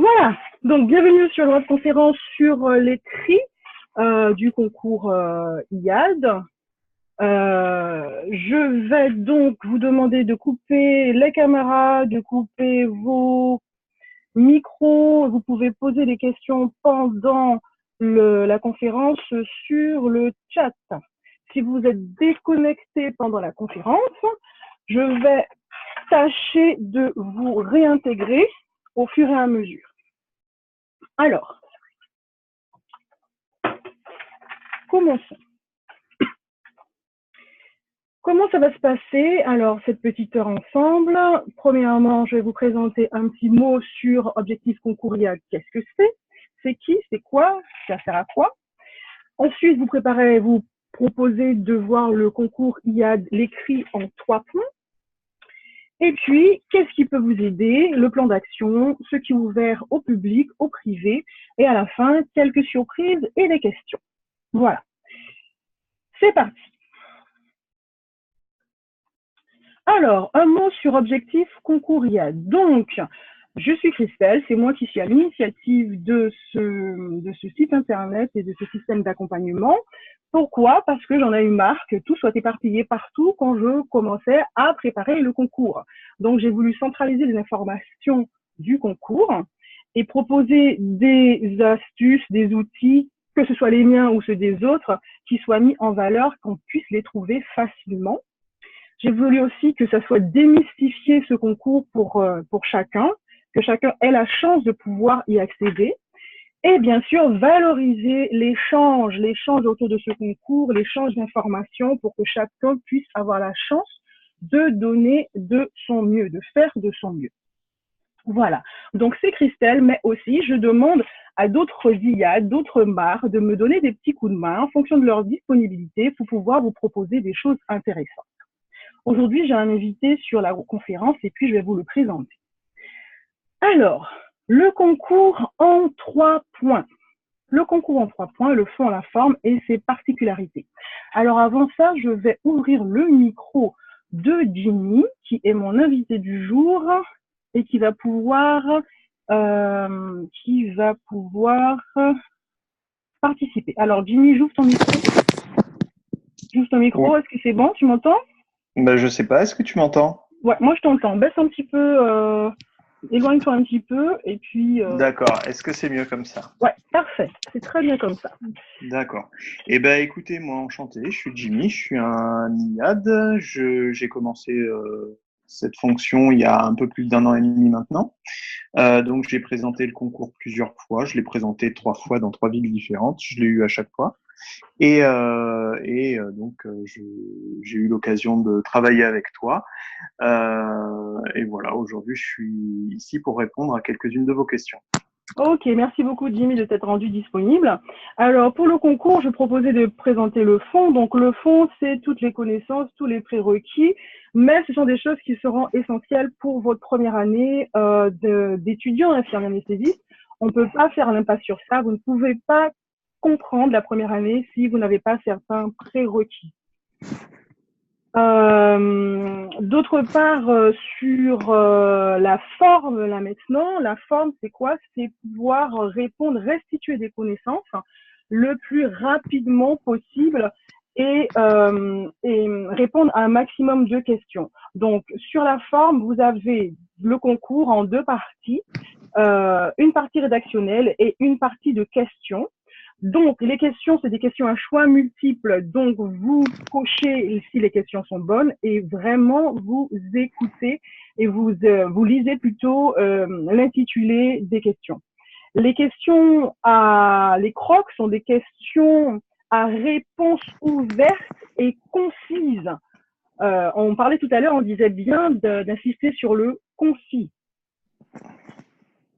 Voilà, donc bienvenue sur la conférence sur les tri du concours IAD. Je vais donc vous demander de couper les caméras, de couper vos micros. Vous pouvez poser des questions pendant la conférence sur le chat. Si vous êtes déconnecté pendant la conférence, je vais tâcher de vous réintégrer au fur et à mesure. Alors, commençons. Comment ça va se passer? Alors, cette petite heure ensemble. Premièrement, je vais vous présenter un petit mot sur Objectif Concours IAD. Qu'est-ce que c'est? C'est qui? C'est quoi? Ça sert à quoi? Ensuite, vous proposez de voir le concours IAD, l'écrit en 3 points. Et puis, qu'est-ce qui peut vous aider? Le plan d'action, ce qui est ouvert au public, au privé. Et à la fin, quelques surprises et des questions. Voilà. C'est parti. Alors, un mot sur Objectif Concours IAD. Donc, je suis Christelle, c'est moi qui suis à l'initiative de ce site internet et de ce système d'accompagnement. Pourquoi? Parce que j'en ai eu marre que tout soit éparpillé partout quand je commençais à préparer le concours. Donc, j'ai voulu centraliser les informations du concours et proposer des astuces, des outils, que ce soit les miens ou ceux des autres, qui soient mis en valeur, qu'on puisse les trouver facilement. J'ai voulu aussi que ça soit démystifié ce concours pour chacun, que chacun ait la chance de pouvoir y accéder. Et bien sûr, valoriser l'échange autour de ce concours, l'échange d'informations pour que chacun puisse avoir la chance de donner de son mieux, de faire de son mieux. Voilà. Donc, c'est Christelle, mais aussi, je demande à d'autres IA, d'autres MAR, de me donner des petits coups de main en fonction de leur disponibilité pour pouvoir vous proposer des choses intéressantes. Aujourd'hui, j'ai un invité sur la conférence et puis je vais vous le présenter. Alors, le concours en 3 points. Le concours en 3 points, le fond, la forme et ses particularités. Alors avant ça, je vais ouvrir le micro de Jimmy, qui est mon invité du jour et qui va pouvoir participer. Alors Jimmy, j'ouvre ton micro. J'ouvre ton micro, Ouais. est-ce que c'est bon? Tu m'entends? Ben, je sais pas, est-ce que tu m'entends? Ouais, moi je t'entends. Baisse un petit peu, éloigne-toi un petit peu et puis D'accord, est-ce que c'est mieux comme ça? ouais, parfait. C'est très bien comme ça. D'accord. Eh ben, écoutez, moi, enchanté, je suis Jimmy, je suis un IAD. J'ai commencé cette fonction il y a un peu plus d'1 an et demi maintenant. Donc, j'ai présenté le concours plusieurs fois. Je l'ai présenté 3 fois dans 3 villes différentes. Je l'ai eu à chaque fois. J'ai eu l'occasion de travailler avec toi. Et voilà, aujourd'hui, je suis ici pour répondre à quelques-unes de vos questions. Ok, merci beaucoup Jimmy de t'être rendu disponible. Alors pour le concours, je proposais de présenter le fond. Donc le fond, c'est toutes les connaissances, tous les prérequis, mais ce sont des choses qui seront essentielles pour votre première année d'étudiant infirmier anesthésiste. On ne peut pas faire l'impasse sur ça. Vous ne pouvez pas comprendre la première année si vous n'avez pas certains prérequis. D'autre part, sur la forme, là maintenant, la forme, c'est quoi? C'est pouvoir répondre, restituer des connaissances le plus rapidement possible et répondre à un maximum de questions. Donc, sur la forme, vous avez le concours en 2 parties, une partie rédactionnelle et une partie de questions. Donc, les questions, c'est des questions à choix multiples. Donc, vous cochez si les questions sont bonnes et vraiment, vous écoutez et vous lisez plutôt l'intitulé des questions. Les les crocs sont des questions à réponse ouverte et concise. On parlait tout à l'heure, on disait bien d'insister sur le concis.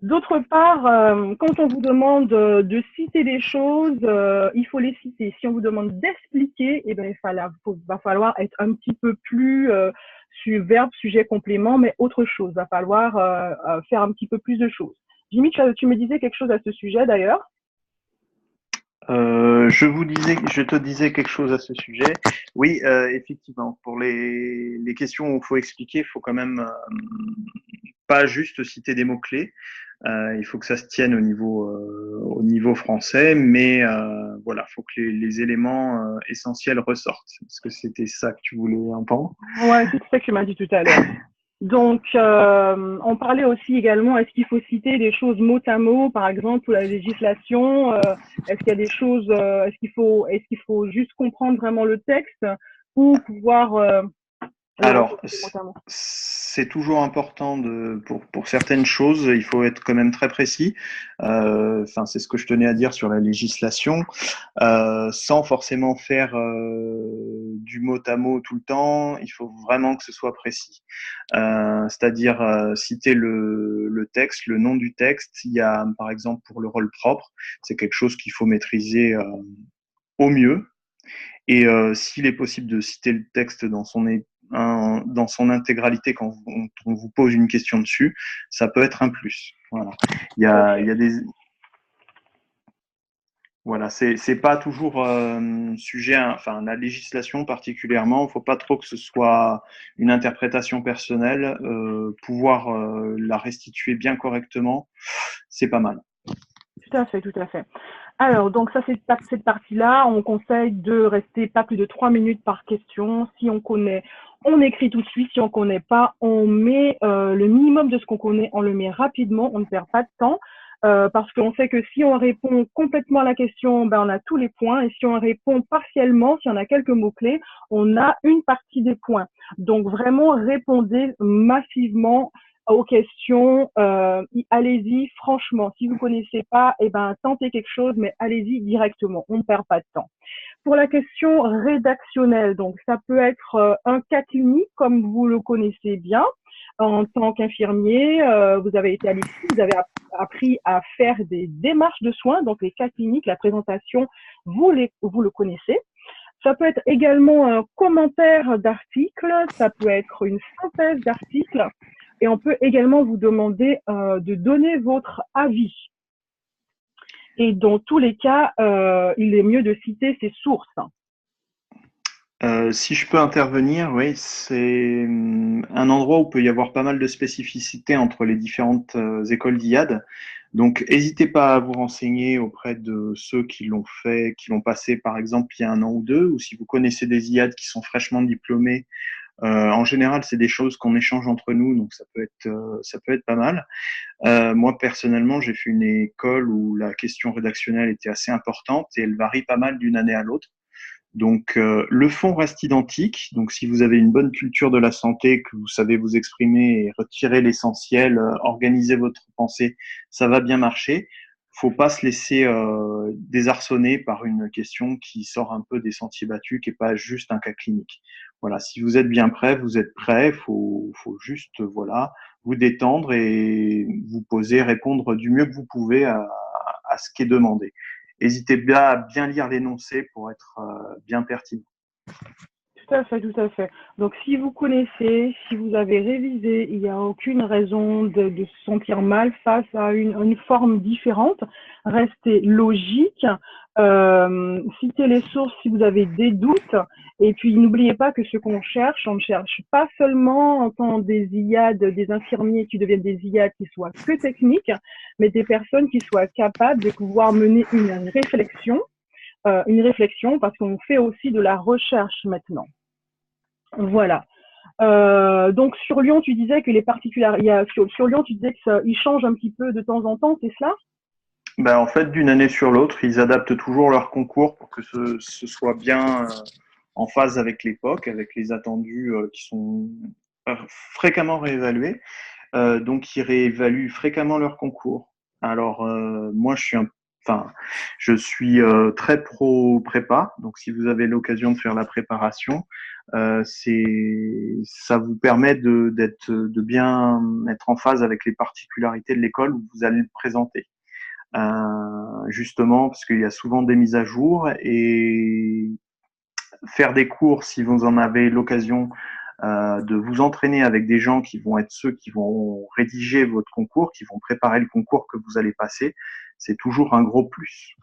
D'autre part, quand on vous demande de citer des choses, il faut les citer. Si on vous demande d'expliquer, eh ben, va falloir être un petit peu plus sur verbe, sujet, complément, mais autre chose. Va falloir faire un petit peu plus de choses. Jimmy, tu me disais quelque chose à ce sujet d'ailleurs. Je te disais quelque chose à ce sujet. Oui, effectivement, pour les questions où il faut expliquer, il faut quand même pas juste citer des mots-clés. Il faut que ça se tienne au niveau français, mais voilà, il faut que les éléments essentiels ressortent. Est-ce que c'était ça que tu voulais entendre? Ouais, c'est ça que tu m'as dit tout à l'heure. Donc, on parlait aussi également, est-ce qu'il faut citer des choses mot à mot, par exemple, pour la législation, est-ce qu'il y a des choses, est-ce qu'il faut juste comprendre vraiment le texte ou pouvoir le Alors, répéter mot à mot? c'est toujours important pour certaines choses, il faut être quand même très précis. Enfin, c'est ce que je tenais à dire sur la législation, sans forcément faire du mot à mot tout le temps. Il faut vraiment que ce soit précis. C'est-à-dire citer le texte, le nom du texte. Il y a, par exemple, pour le rôle propre, c'est quelque chose qu'il faut maîtriser au mieux. Et s'il est possible de citer le texte dans son intégralité quand on vous pose une question dessus, ça peut être un plus. Voilà. Il y a des voilà, c'est pas toujours sujet, enfin la législation particulièrement, il faut pas trop que ce soit une interprétation personnelle, pouvoir la restituer bien correctement, c'est pas mal. Tout à fait, tout à fait. Alors, donc ça, c'est cette partie-là. On conseille de rester pas plus de 3 minutes par question. Si on connaît, on écrit tout de suite. Si on connaît pas, on met le minimum de ce qu'on connaît, on le met rapidement. On ne perd pas de temps parce qu'on sait que si on répond complètement à la question, ben on a tous les points. Et si on répond partiellement, si on a quelques mots-clés, on a une partie des points. Donc vraiment, répondez massivement aux questions. Allez-y, franchement. Si vous connaissez pas, eh ben, tentez quelque chose, mais allez-y directement. On ne perd pas de temps. Pour la question rédactionnelle, donc, ça peut être un cas clinique, comme vous le connaissez bien. En tant qu'infirmier, vous avez été à l'IFSI, vous avez appris à faire des démarches de soins. Donc, les cas cliniques, la présentation, vous le connaissez. Ça peut être également un commentaire d'article, ça peut être une synthèse d'article, et on peut également vous demander de donner votre avis. Et dans tous les cas, il est mieux de citer ses sources. Si je peux intervenir, oui, c'est un endroit où peut y avoir pas mal de spécificités entre les différentes écoles d'IAD. Donc, n'hésitez pas à vous renseigner auprès de ceux qui l'ont fait, qui l'ont passé, par exemple, il y a un an ou deux, ou si vous connaissez des IAD qui sont fraîchement diplômés. En général, c'est des choses qu'on échange entre nous, donc ça peut être pas mal. Moi, personnellement, j'ai fait une école où la question rédactionnelle était assez importante et elle varie pas mal d'une année à l'autre. Donc, le fond reste identique. Donc, si vous avez une bonne culture de la santé, que vous savez vous exprimer et retirer l'essentiel, organiser votre pensée, ça va bien marcher. Faut pas se laisser désarçonner par une question qui sort un peu des sentiers battus, qui est pas juste un cas clinique. Voilà, si vous êtes bien prêt, vous êtes prêt. Faut juste voilà vous détendre et vous poser, répondre du mieux que vous pouvez à ce qui est demandé. N'hésitez bien à bien lire l'énoncé pour être bien pertinent. Tout à fait, tout à fait. Donc, si vous connaissez, si vous avez révisé, il n'y a aucune raison de se sentir mal face à une forme différente. Restez logique, citez les sources si vous avez des doutes. Et puis, n'oubliez pas que ce qu'on cherche, on ne cherche pas seulement en tant des IAD, des infirmiers qui deviennent des IAD qui soient que techniques, mais des personnes qui soient capables de pouvoir mener une réflexion parce qu'on fait aussi de la recherche maintenant. Voilà. Donc sur Lyon, tu disais que les particularités, sur Lyon, tu disais que il change un petit peu de temps en temps, c'est cela? Ben, en fait, d'une année sur l'autre, ils adaptent toujours leur concours pour que ce soit bien en phase avec l'époque, avec les attendus qui sont fréquemment réévalués. Donc, ils réévaluent fréquemment leur concours. Alors, moi, enfin, je suis très pro prépa. Donc, si vous avez l'occasion de faire la préparation, ça vous permet de bien être en phase avec les particularités de l'école où vous allez le présenter. Justement, parce qu'il y a souvent des mises à jour et faire des cours si vous en avez l'occasion de vous entraîner avec des gens qui vont être ceux qui vont rédiger votre concours, qui vont préparer le concours que vous allez passer, c'est toujours un gros plus.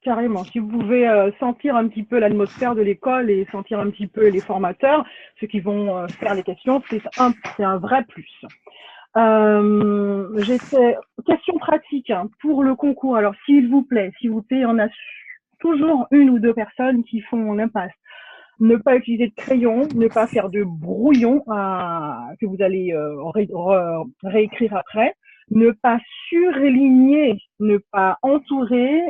Carrément. Si vous pouvez sentir un petit peu l'atmosphère de l'école et sentir un petit peu les formateurs, ceux qui vont faire les questions, c'est un vrai plus. Question pratique hein, pour le concours. Alors, s'il vous plaît, on a toujours une ou deux personnes qui font l'impasse. Ne pas utiliser de crayon, ne pas faire de brouillon que vous allez réécrire après, ne pas surligner, ne pas entourer,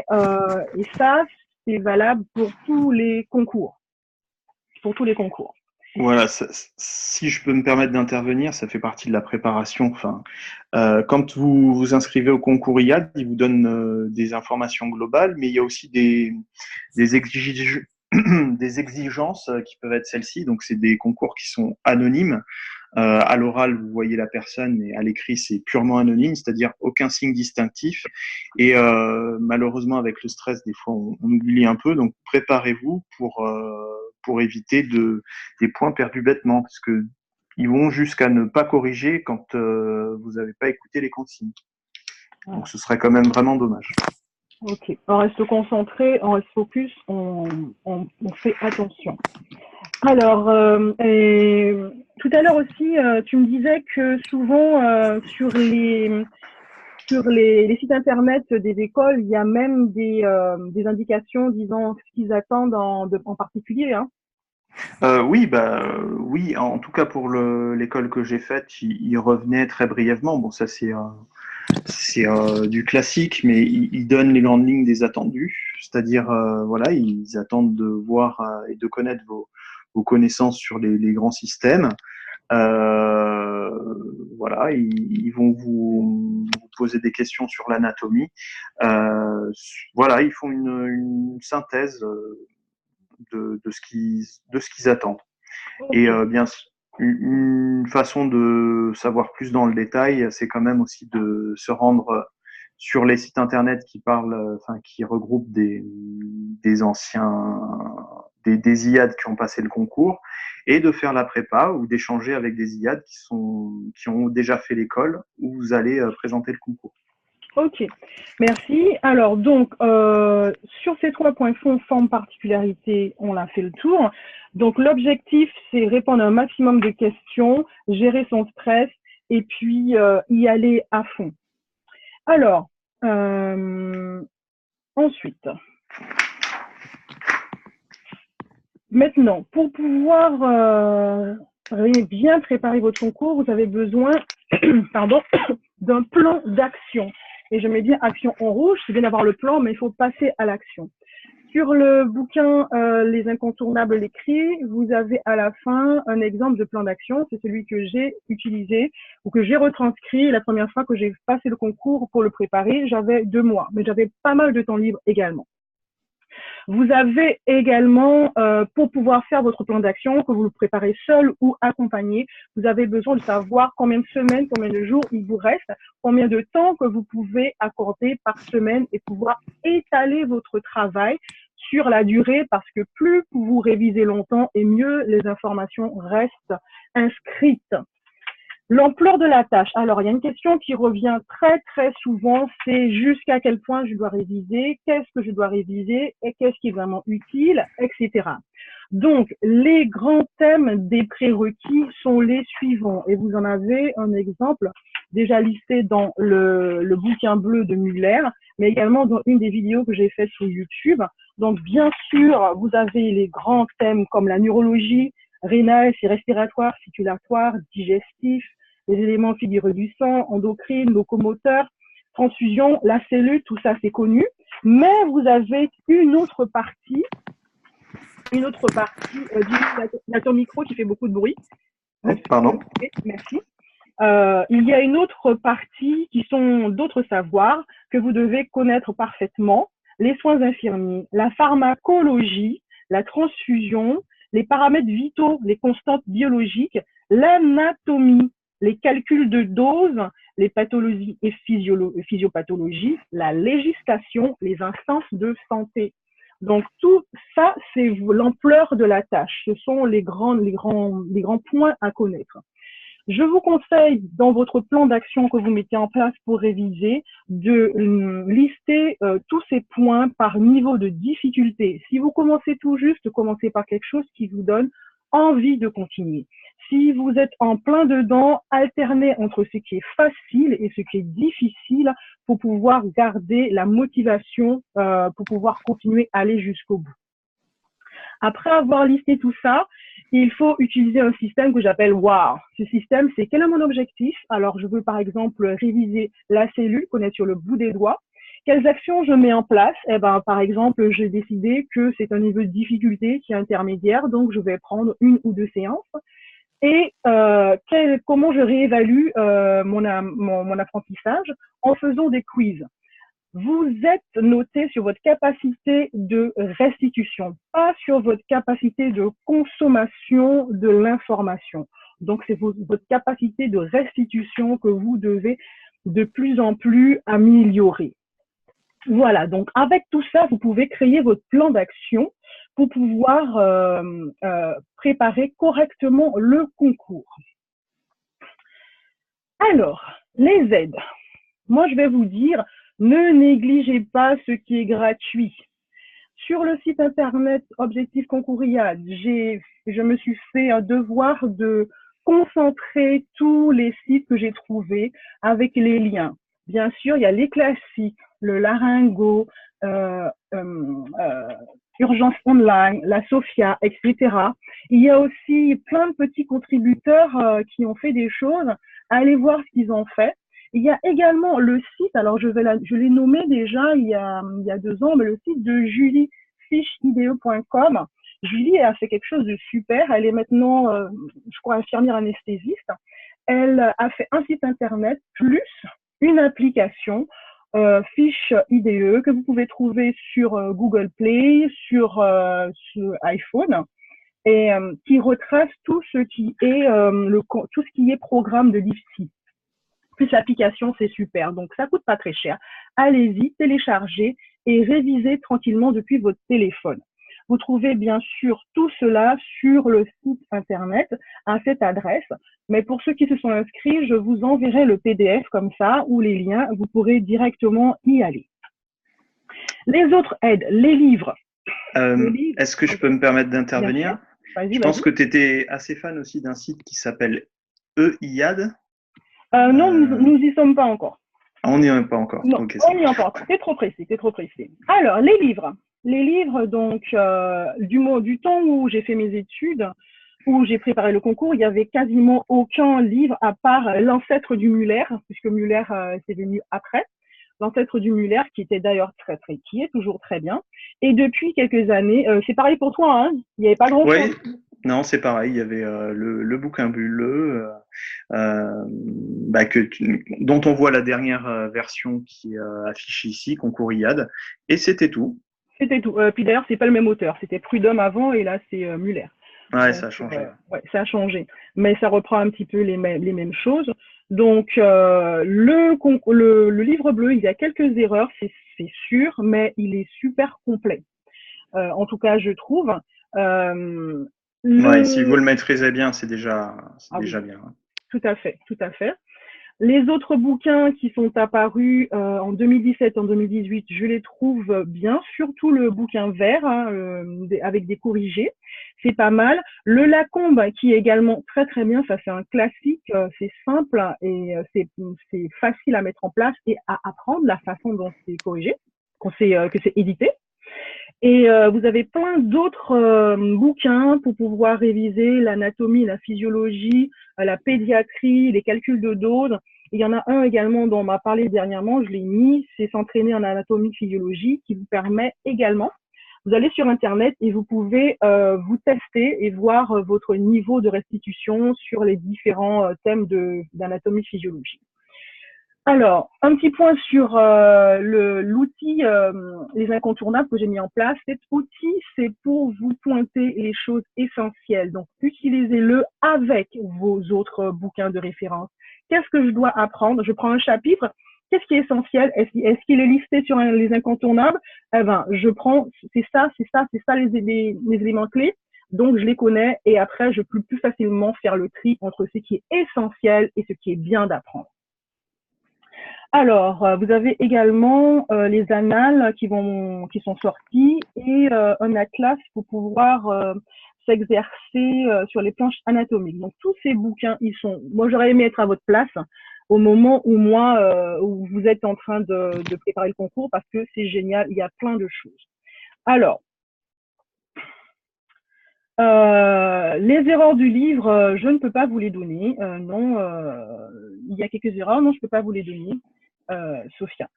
et ça, c'est valable pour tous les concours. Pour tous les concours. Voilà, si je peux me permettre d'intervenir, ça fait partie de la préparation. Enfin, quand vous vous inscrivez au concours IAD, ils vous donnent des informations globales, mais il y a aussi des des exigences qui peuvent être celles-ci. Donc, c'est des concours qui sont anonymes. À l'oral, vous voyez la personne, mais à l'écrit, c'est purement anonyme, c'est-à-dire aucun signe distinctif. Et malheureusement, avec le stress, des fois, on oublie un peu. Donc, préparez-vous pour éviter des points perdus bêtement, parce que ils vont jusqu'à ne pas corriger quand vous n'avez pas écouté les consignes. Donc, ce serait quand même vraiment dommage. Ok, on reste concentré, on reste focus, on fait attention. Alors, tout à l'heure aussi, tu me disais que souvent sur les sites internet des écoles, il y a même des indications disant ce qu'ils attendent en particulier. Hein. Oui, en tout cas pour l'école que j'ai faite, il revenait très brièvement. Bon, ça c'est du classique, mais ils donnent les grandes lignes des attendus, c'est-à-dire voilà, ils attendent de voir et de connaître vos connaissances sur les grands systèmes. Voilà, ils vont vous poser des questions sur l'anatomie. Voilà, ils font une synthèse de ce qu'ils attendent. Et bien, une façon de savoir plus dans le détail, c'est quand même aussi de se rendre sur les sites internet qui parlent, enfin, qui regroupent des anciens, des IAD qui ont passé le concours, et de faire la prépa ou d'échanger avec des IAD qui ont déjà fait l'école où vous allez présenter le concours. Ok, merci. Alors donc, sur ces 3 points fond, forme, particularité, on a fait le tour. Donc l'objectif, c'est répondre à un maximum de questions, gérer son stress et puis y aller à fond. Alors, ensuite, maintenant, pour pouvoir bien préparer votre concours, vous avez besoin d'un plan d'action. Et je mets bien action en rouge, c'est bien d'avoir le plan, mais il faut passer à l'action. Sur le bouquin Les incontournables, l'écrit, vous avez à la fin un exemple de plan d'action. C'est celui que j'ai utilisé ou que j'ai retranscrit la première fois que j'ai passé le concours pour le préparer. J'avais 2 mois, mais j'avais pas mal de temps libre également. Vous avez également, pour pouvoir faire votre plan d'action, que vous le préparez seul ou accompagné, vous avez besoin de savoir combien de semaines, combien de jours il vous reste, combien de temps que vous pouvez accorder par semaine et pouvoir étaler votre travail sur la durée parce que plus vous révisez longtemps et mieux les informations restent inscrites. L'ampleur de la tâche. Alors, il y a une question qui revient très, très souvent, c'est jusqu'à quel point je dois réviser, qu'est-ce que je dois réviser et qu'est-ce qui est vraiment utile, etc. Donc, les grands thèmes des prérequis sont les suivants. Et vous en avez un exemple déjà listé dans le bouquin bleu de Muller, mais également dans une des vidéos que j'ai faites sur YouTube. Donc, bien sûr, vous avez les grands thèmes comme la neurologie, rénale, respiratoire, circulatoire, digestif, les éléments fibreux du sang, endocrine, locomoteur, transfusion, la cellule, tout ça c'est connu. Mais vous avez une autre partie du micro qui fait beaucoup de bruit. Pardon. Merci. Il y a une autre partie qui sont d'autres savoirs que vous devez connaître parfaitement. Les soins infirmiers, la pharmacologie, la transfusion, les paramètres vitaux, les constantes biologiques, l'anatomie, les calculs de doses, les pathologies et physiopathologies, la législation, les instances de santé. Donc tout ça, c'est l'ampleur de la tâche. Ce sont les grands points à connaître. Je vous conseille, dans votre plan d'action que vous mettez en place pour réviser, de lister tous ces points par niveau de difficulté. Si vous commencez tout juste, commencez par quelque chose qui vous donne envie de continuer. Si vous êtes en plein dedans, alternez entre ce qui est facile et ce qui est difficile pour pouvoir garder la motivation, pour pouvoir continuer à aller jusqu'au bout. Après avoir listé tout ça, il faut utiliser un système que j'appelle WOW. Ce système, c'est quel est mon objectif? Alors, je veux par exemple réviser la cellule, connaître sur le bout des doigts. Quelles actions je mets en place? Eh ben, par exemple, j'ai décidé que c'est un niveau de difficulté qui est intermédiaire, donc je vais prendre 1 ou 2 séances. Et comment je réévalue mon apprentissage? En faisant des quiz. Vous êtes noté sur votre capacité de restitution, pas sur votre capacité de consommation de l'information. Donc, c'est votre capacité de restitution que vous devez de plus en plus améliorer. Voilà, donc avec tout ça, vous pouvez créer votre plan d'action pour pouvoir préparer correctement le concours. Alors, les aides. Moi, je vais vous dire, ne négligez pas ce qui est gratuit. Sur le site internet Objectif Concours-IAD, je me suis fait un devoir de concentrer tous les sites que j'ai trouvés avec les liens. Bien sûr, il y a les classiques, le Laryngo, Urgence Online, la Sophia, etc. Il y a aussi plein de petits contributeurs qui ont fait des choses. Allez voir ce qu'ils ont fait. Il y a également le site, alors je l'ai nommé déjà il y a 2 ans, mais le site de juliefichide.com. Julie a fait quelque chose de super. Elle est maintenant, je crois, infirmière anesthésiste. Elle a fait un site internet plus une application Fiche IDE que vous pouvez trouver sur Google Play, sur iPhone, et qui retrace tout ce qui est programme de l'IFSI. Plus l'application, c'est super. Donc, ça coûte pas très cher. Allez-y, téléchargez et révisez tranquillement depuis votre téléphone. Vous trouvez bien sûr tout cela sur le site internet à cette adresse. Mais pour ceux qui se sont inscrits, je vous enverrai le PDF comme ça ou les liens. Vous pourrez directement y aller. Les autres aides, les livres. Est-ce que je peux me permettre d'intervenir? Je pense que tu étais assez fan aussi d'un site qui s'appelle EIAD. Non, nous y sommes pas encore. On n'y est pas encore. Non, okay, on n'y est pas encore. C'est trop précis, c'est trop précis. Alors, les livres. Les livres, donc, du temps où j'ai fait mes études, où j'ai préparé le concours, il n'y avait quasiment aucun livre à part l'ancêtre du Muller, puisque Muller c'est venu après. L'ancêtre du Muller, qui était d'ailleurs qui est toujours très bien. Et depuis quelques années, c'est pareil pour toi, hein, il n'y avait pas grand-chose. Oui, non, c'est pareil. Il y avait le bouquin Bulle, dont on voit la dernière version qui est affichée ici, Concours IAD, et c'était tout. C'était tout. Puis d'ailleurs, c'est pas le même auteur. C'était Prud'homme avant, et là, c'est Muller. Ouais, donc, ça a changé. Ouais, ça a changé. Mais ça reprend un petit peu les mêmes choses. Donc, le livre bleu, il y a quelques erreurs, c'est sûr, mais il est super complet. En tout cas, je trouve. Ouais, si vous le maîtrisez bien, c'est déjà bien. Hein. Tout à fait, tout à fait. Les autres bouquins qui sont apparus en 2017, en 2018, je les trouve bien, surtout le bouquin vert avec des corrigés, c'est pas mal. Le Lacombe qui est également très très bien, ça c'est un classique, c'est simple et c'est facile à mettre en place et à apprendre la façon dont c'est corrigé, que c'est édité. Et vous avez plein d'autres bouquins pour pouvoir réviser l'anatomie, la physiologie, la pédiatrie, les calculs de dose. Il y en a un également dont on m'a parlé dernièrement, je l'ai mis, c'est s'entraîner en anatomie physiologie qui vous permet également. Vous allez sur Internet et vous pouvez vous tester et voir votre niveau de restitution sur les différents thèmes d'anatomie physiologie. Alors, un petit point sur l'outil Les Incontournables que j'ai mis en place. Cet outil, c'est pour vous pointer les choses essentielles. Donc, utilisez-le avec vos autres bouquins de référence. Qu'est-ce que je dois apprendre? Je prends un chapitre. Qu'est-ce qui est essentiel? Est-ce qu'il est listé sur les incontournables? Eh ben, je prends, c'est ça les éléments clés. Donc, je les connais et après, je peux plus facilement faire le tri entre ce qui est essentiel et ce qui est bien d'apprendre. Alors, vous avez également les annales qui sont sortis et un atlas pour pouvoir s'exercer sur les planches anatomiques. Donc, tous ces bouquins, moi, j'aurais aimé être à votre place au moment où où vous êtes en train de préparer le concours parce que c'est génial, il y a plein de choses. Alors, les erreurs du livre, je ne peux pas vous les donner. Non, il y a quelques erreurs. Non, je ne peux pas vous les donner, Sophia.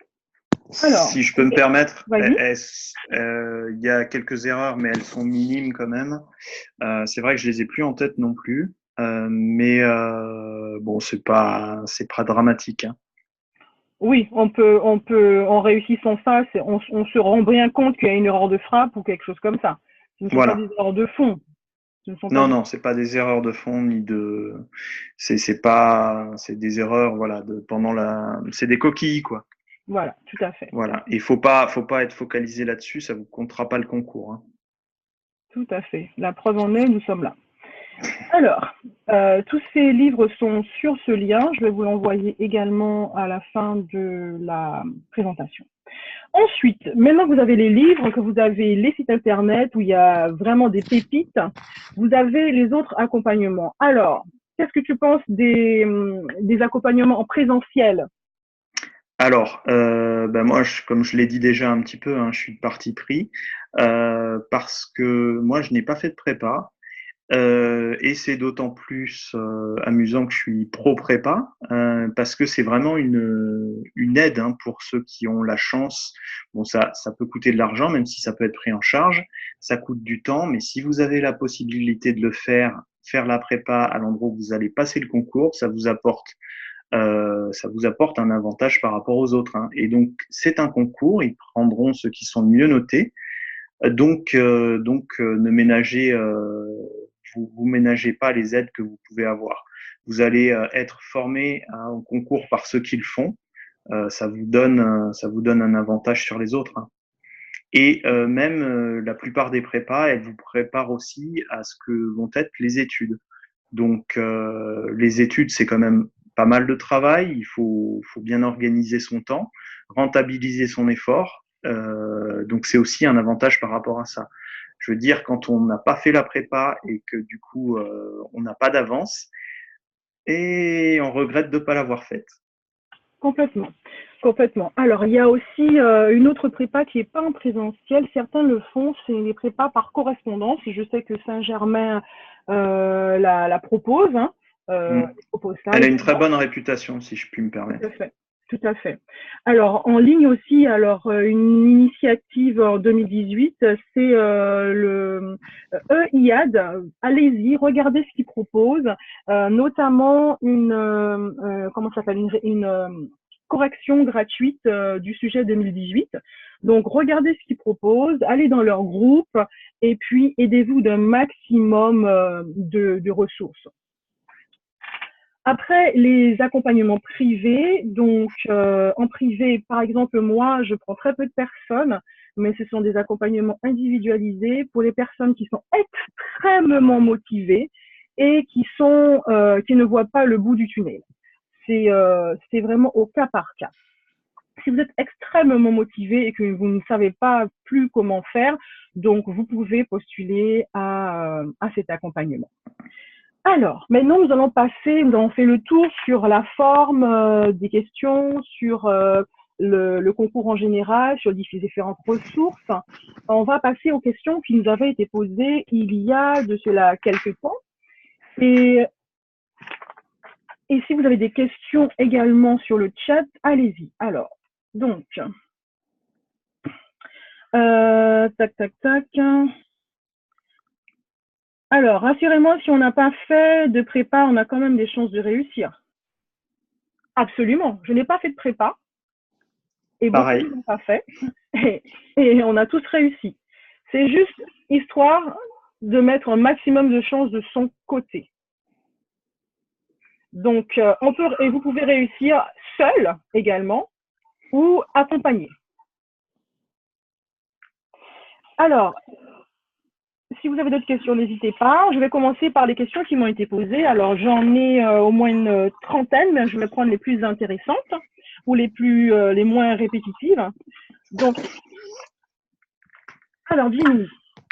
Alors, si je peux me permettre, il y a quelques erreurs, mais elles sont minimes quand même. C'est vrai que je les ai plus en tête non plus, mais bon, c'est pas dramatique. Hein. Oui, en réussissant ça, on se rend bien compte qu'il y a une erreur de frappe ou quelque chose comme ça. Ce ne sont pas des erreurs de fond. Non, c'est pas des erreurs de fond ni de. C'est des erreurs, voilà, c'est des coquilles, quoi. Voilà, tout à fait. Voilà, il faut pas être focalisé là-dessus, ça vous comptera pas le concours. Hein. Tout à fait. La preuve en est, nous sommes là. Alors, tous ces livres sont sur ce lien. Je vais vous l'envoyer également à la fin de la présentation. Ensuite, maintenant que vous avez les livres, que vous avez les sites internet où il y a vraiment des pépites, vous avez les autres accompagnements. Alors, qu'est-ce que tu penses des accompagnements en présentiel? Alors, moi, comme je l'ai dit déjà un petit peu, hein, je suis de parti pris parce que moi, je n'ai pas fait de prépa. Et c'est d'autant plus amusant que je suis pro prépa parce que c'est vraiment une aide hein, pour ceux qui ont la chance. Bon, ça peut coûter de l'argent, même si ça peut être pris en charge. Ça coûte du temps, mais si vous avez la possibilité de le faire la prépa à l'endroit où vous allez passer le concours, ça vous apporte un avantage par rapport aux autres. Hein. Et donc, c'est un concours. Ils prendront ceux qui sont mieux notés. Donc, ne ménagez vous ménagez pas les aides que vous pouvez avoir. Vous allez être formé au concours par ceux qui le font. Ça vous donne un avantage sur les autres. Hein. Et même la plupart des prépas, elles vous préparent aussi à ce que vont être les études. Donc les études, c'est quand même pas mal de travail. Il faut bien organiser son temps, rentabiliser son effort. Donc c'est aussi un avantage par rapport à ça. Je veux dire, quand on n'a pas fait la prépa et que du coup on n'a pas d'avance, et on regrette de ne pas l'avoir faite. Complètement, complètement. Alors, il y a aussi une autre prépa qui n'est pas en présentiel. Certains le font, c'est les prépas par correspondance. Je sais que Saint-Germain la propose. Hein, propose ça. Elle a une très bonne réputation, si je puis me permettre. Tout à fait. Tout à fait. Alors, en ligne aussi, une initiative en 2018, c'est le EIAD. Allez-y, regardez ce qu'ils proposent, notamment une correction gratuite du sujet 2018. Donc, regardez ce qu'ils proposent, allez dans leur groupe et puis aidez-vous d'un maximum de ressources. Après, les accompagnements privés, donc en privé, par exemple, moi, je prends très peu de personnes, mais ce sont des accompagnements individualisés pour les personnes qui sont extrêmement motivées et qui ne voient pas le bout du tunnel. C'est vraiment au cas par cas. Si vous êtes extrêmement motivé et que vous ne savez pas plus comment faire, donc vous pouvez postuler à cet accompagnement. Alors, maintenant, nous allons fait le tour sur la forme des questions, sur le concours en général, sur les différentes ressources. On va passer aux questions qui nous avaient été posées il y a de cela quelques temps. Et si vous avez des questions également sur le chat, allez-y. Alors, donc, tac. Alors, rassurez-moi, si on n'a pas fait de prépa, on a quand même des chances de réussir. Absolument. Je n'ai pas fait de prépa. Et pareil. Beaucoup n'ont pas fait. Et on a tous réussi. C'est juste histoire de mettre un maximum de chances de son côté. Donc, et vous pouvez réussir seul également ou accompagné. Alors, si vous avez d'autres questions, n'hésitez pas. Je vais commencer par les questions qui m'ont été posées. Alors, j'en ai au moins une trentaine, mais je vais prendre les plus intéressantes ou les moins répétitives. Donc, alors Jimmy,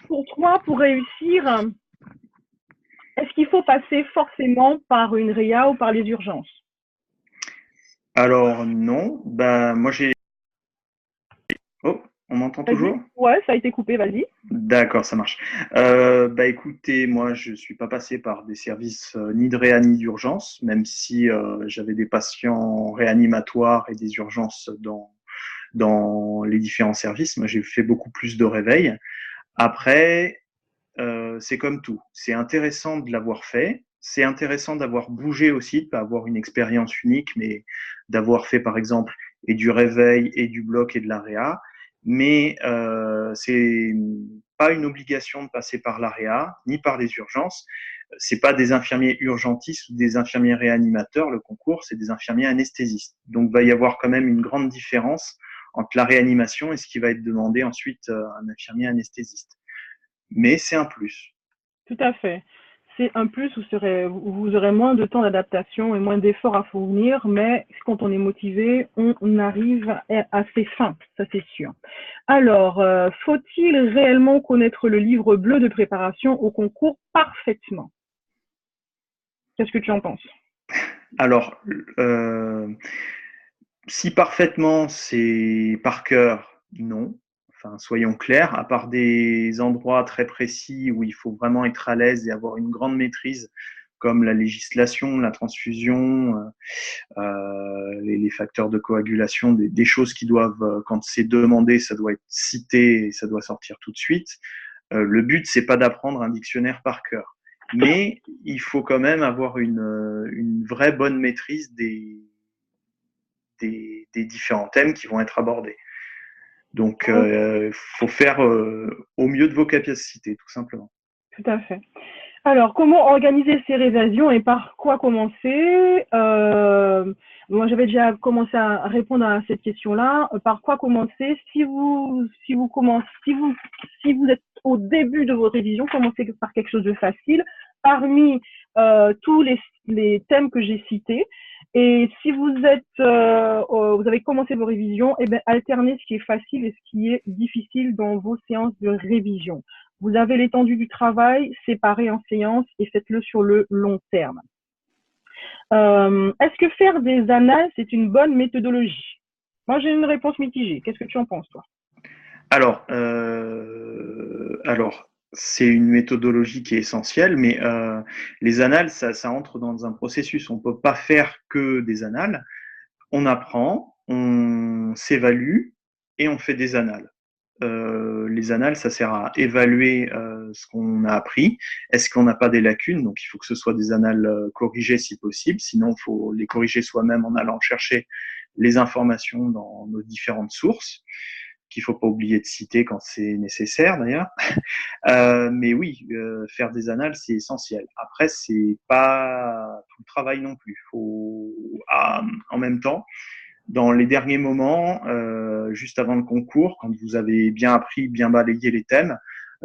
pour toi, pour réussir Est-ce qu'il faut passer forcément par une RIA ou par les urgences? Alors non, bah moi j'ai. Oh, on m'entend Vas-y. toujours? Ouais, ça a été coupé, vas-y. D'accord, ça marche. Bah écoutez, moi je suis pas passé par des services ni de réa ni d'urgence, même si j'avais des patients réanimatoires et des urgences dans les différents services. Moi j'ai fait beaucoup plus de réveil. Après, c'est comme tout. C'est intéressant de l'avoir fait. C'est intéressant d'avoir bougé aussi, de pas avoir une expérience unique, mais d'avoir fait par exemple et du réveil et du bloc et de l'AREA. Mais c'est pas une obligation de passer par l'AREA ni par les urgences. C'est pas des infirmiers urgentistes ou des infirmiers réanimateurs. Le concours, c'est des infirmiers anesthésistes. Donc, il va y avoir quand même une grande différence entre la réanimation et ce qui va être demandé ensuite à un infirmier anesthésiste. Mais c'est un plus. Tout à fait. C'est un plus où vous aurez moins de temps d'adaptation et moins d'efforts à fournir, mais quand on est motivé, on arrive à ses fins, ça c'est sûr. Alors, faut-il réellement connaître le livre bleu de préparation au concours parfaitement? Qu'est-ce que tu en penses? Alors, si parfaitement c'est par cœur, non. Enfin, soyons clairs, à part des endroits très précis où il faut vraiment être à l'aise et avoir une grande maîtrise, comme la législation, la transfusion, les facteurs de coagulation, des choses qui doivent, quand c'est demandé, ça doit être cité et ça doit sortir tout de suite. Le but, c'est pas d'apprendre un dictionnaire par cœur, mais il faut quand même avoir une vraie bonne maîtrise des différents thèmes qui vont être abordés. Donc, faut faire au mieux de vos capacités, tout simplement. Tout à fait. Alors, comment organiser ces révisions et par quoi commencer? Moi, j'avais déjà commencé à répondre à cette question-là. Par quoi commencer? Si vous êtes au début de votre révision, commencez par quelque chose de facile. Parmi tous les thèmes que j'ai cités. Et si vous avez commencé vos révisions, eh bien, alternez ce qui est facile et ce qui est difficile dans vos séances de révision. Vous avez l'étendue du travail, séparé en séances et faites-le sur le long terme. Est-ce que faire des annales, c'est une bonne méthodologie? Moi, j'ai une réponse mitigée. Qu'est-ce que tu en penses, toi? Alors, c'est une méthodologie qui est essentielle, mais les annales, ça entre dans un processus. On ne peut pas faire que des annales. On apprend, on s'évalue et on fait des annales. Les annales, ça sert à évaluer ce qu'on a appris. Est-ce qu'on n'a pas des lacunes? Donc, il faut que ce soit des annales corrigées si possible. Sinon, il faut les corriger soi-même en allant chercher les informations dans nos différentes sources, qu'il ne faut pas oublier de citer quand c'est nécessaire d'ailleurs. Mais oui, faire des annales, c'est essentiel. Après, c'est pas tout le travail non plus. Faut, en même temps, dans les derniers moments, juste avant le concours, quand vous avez bien appris, bien balayé les thèmes,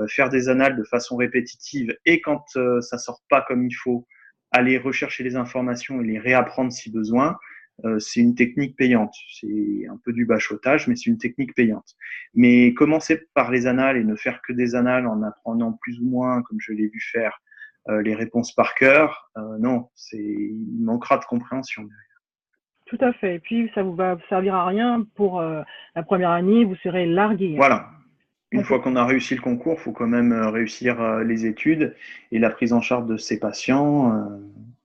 faire des annales de façon répétitive et quand ça sort pas comme il faut, aller rechercher les informations et les réapprendre si besoin, c'est une technique payante. C'est un peu du bachotage, mais c'est une technique payante. Mais commencer par les annales et ne faire que des annales en apprenant plus ou moins, comme je l'ai vu faire, les réponses par cœur, non, il manquera de compréhension. Tout à fait. Et puis, ça vous va servir à rien pour la première année. Vous serez largué, hein. Voilà. Une On peut. fois qu'on a réussi le concours, il faut quand même réussir les études et la prise en charge de ses patients.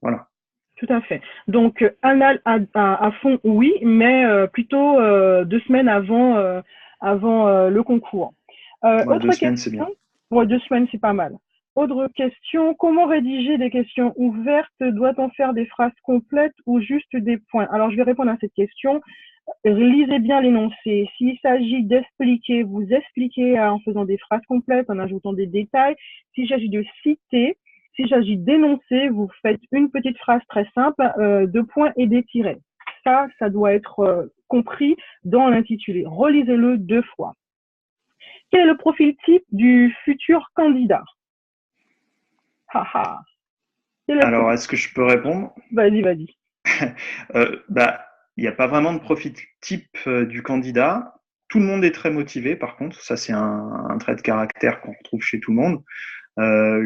Voilà. Tout à fait. Donc, anal à fond, oui, mais plutôt 2 semaines avant le concours. Ouais, deux Autre semaines, c'est question. bien. Ouais, 2 semaines, c'est pas mal. Autre question. Comment rédiger des questions ouvertes? Doit-on faire des phrases complètes ou juste des points? Alors, je vais répondre à cette question. Lisez bien l'énoncé. S'il s'agit d'expliquer, vous expliquez en faisant des phrases complètes, en ajoutant des détails. S'il s'agit de citer, s'il s'agit d'énoncer, vous faites une petite phrase très simple, 2 points et des tirets. Ça doit être compris dans l'intitulé. Relisez-le 2 fois. Quel est le profil type du futur candidat? Haha. Quel est le Alors, profil? est-ce que je peux répondre? Vas-y, vas-y. Bah, il n'y a pas vraiment de profil type du candidat. Tout le monde est très motivé, par contre. Ça, c'est un trait de caractère qu'on retrouve chez tout le monde.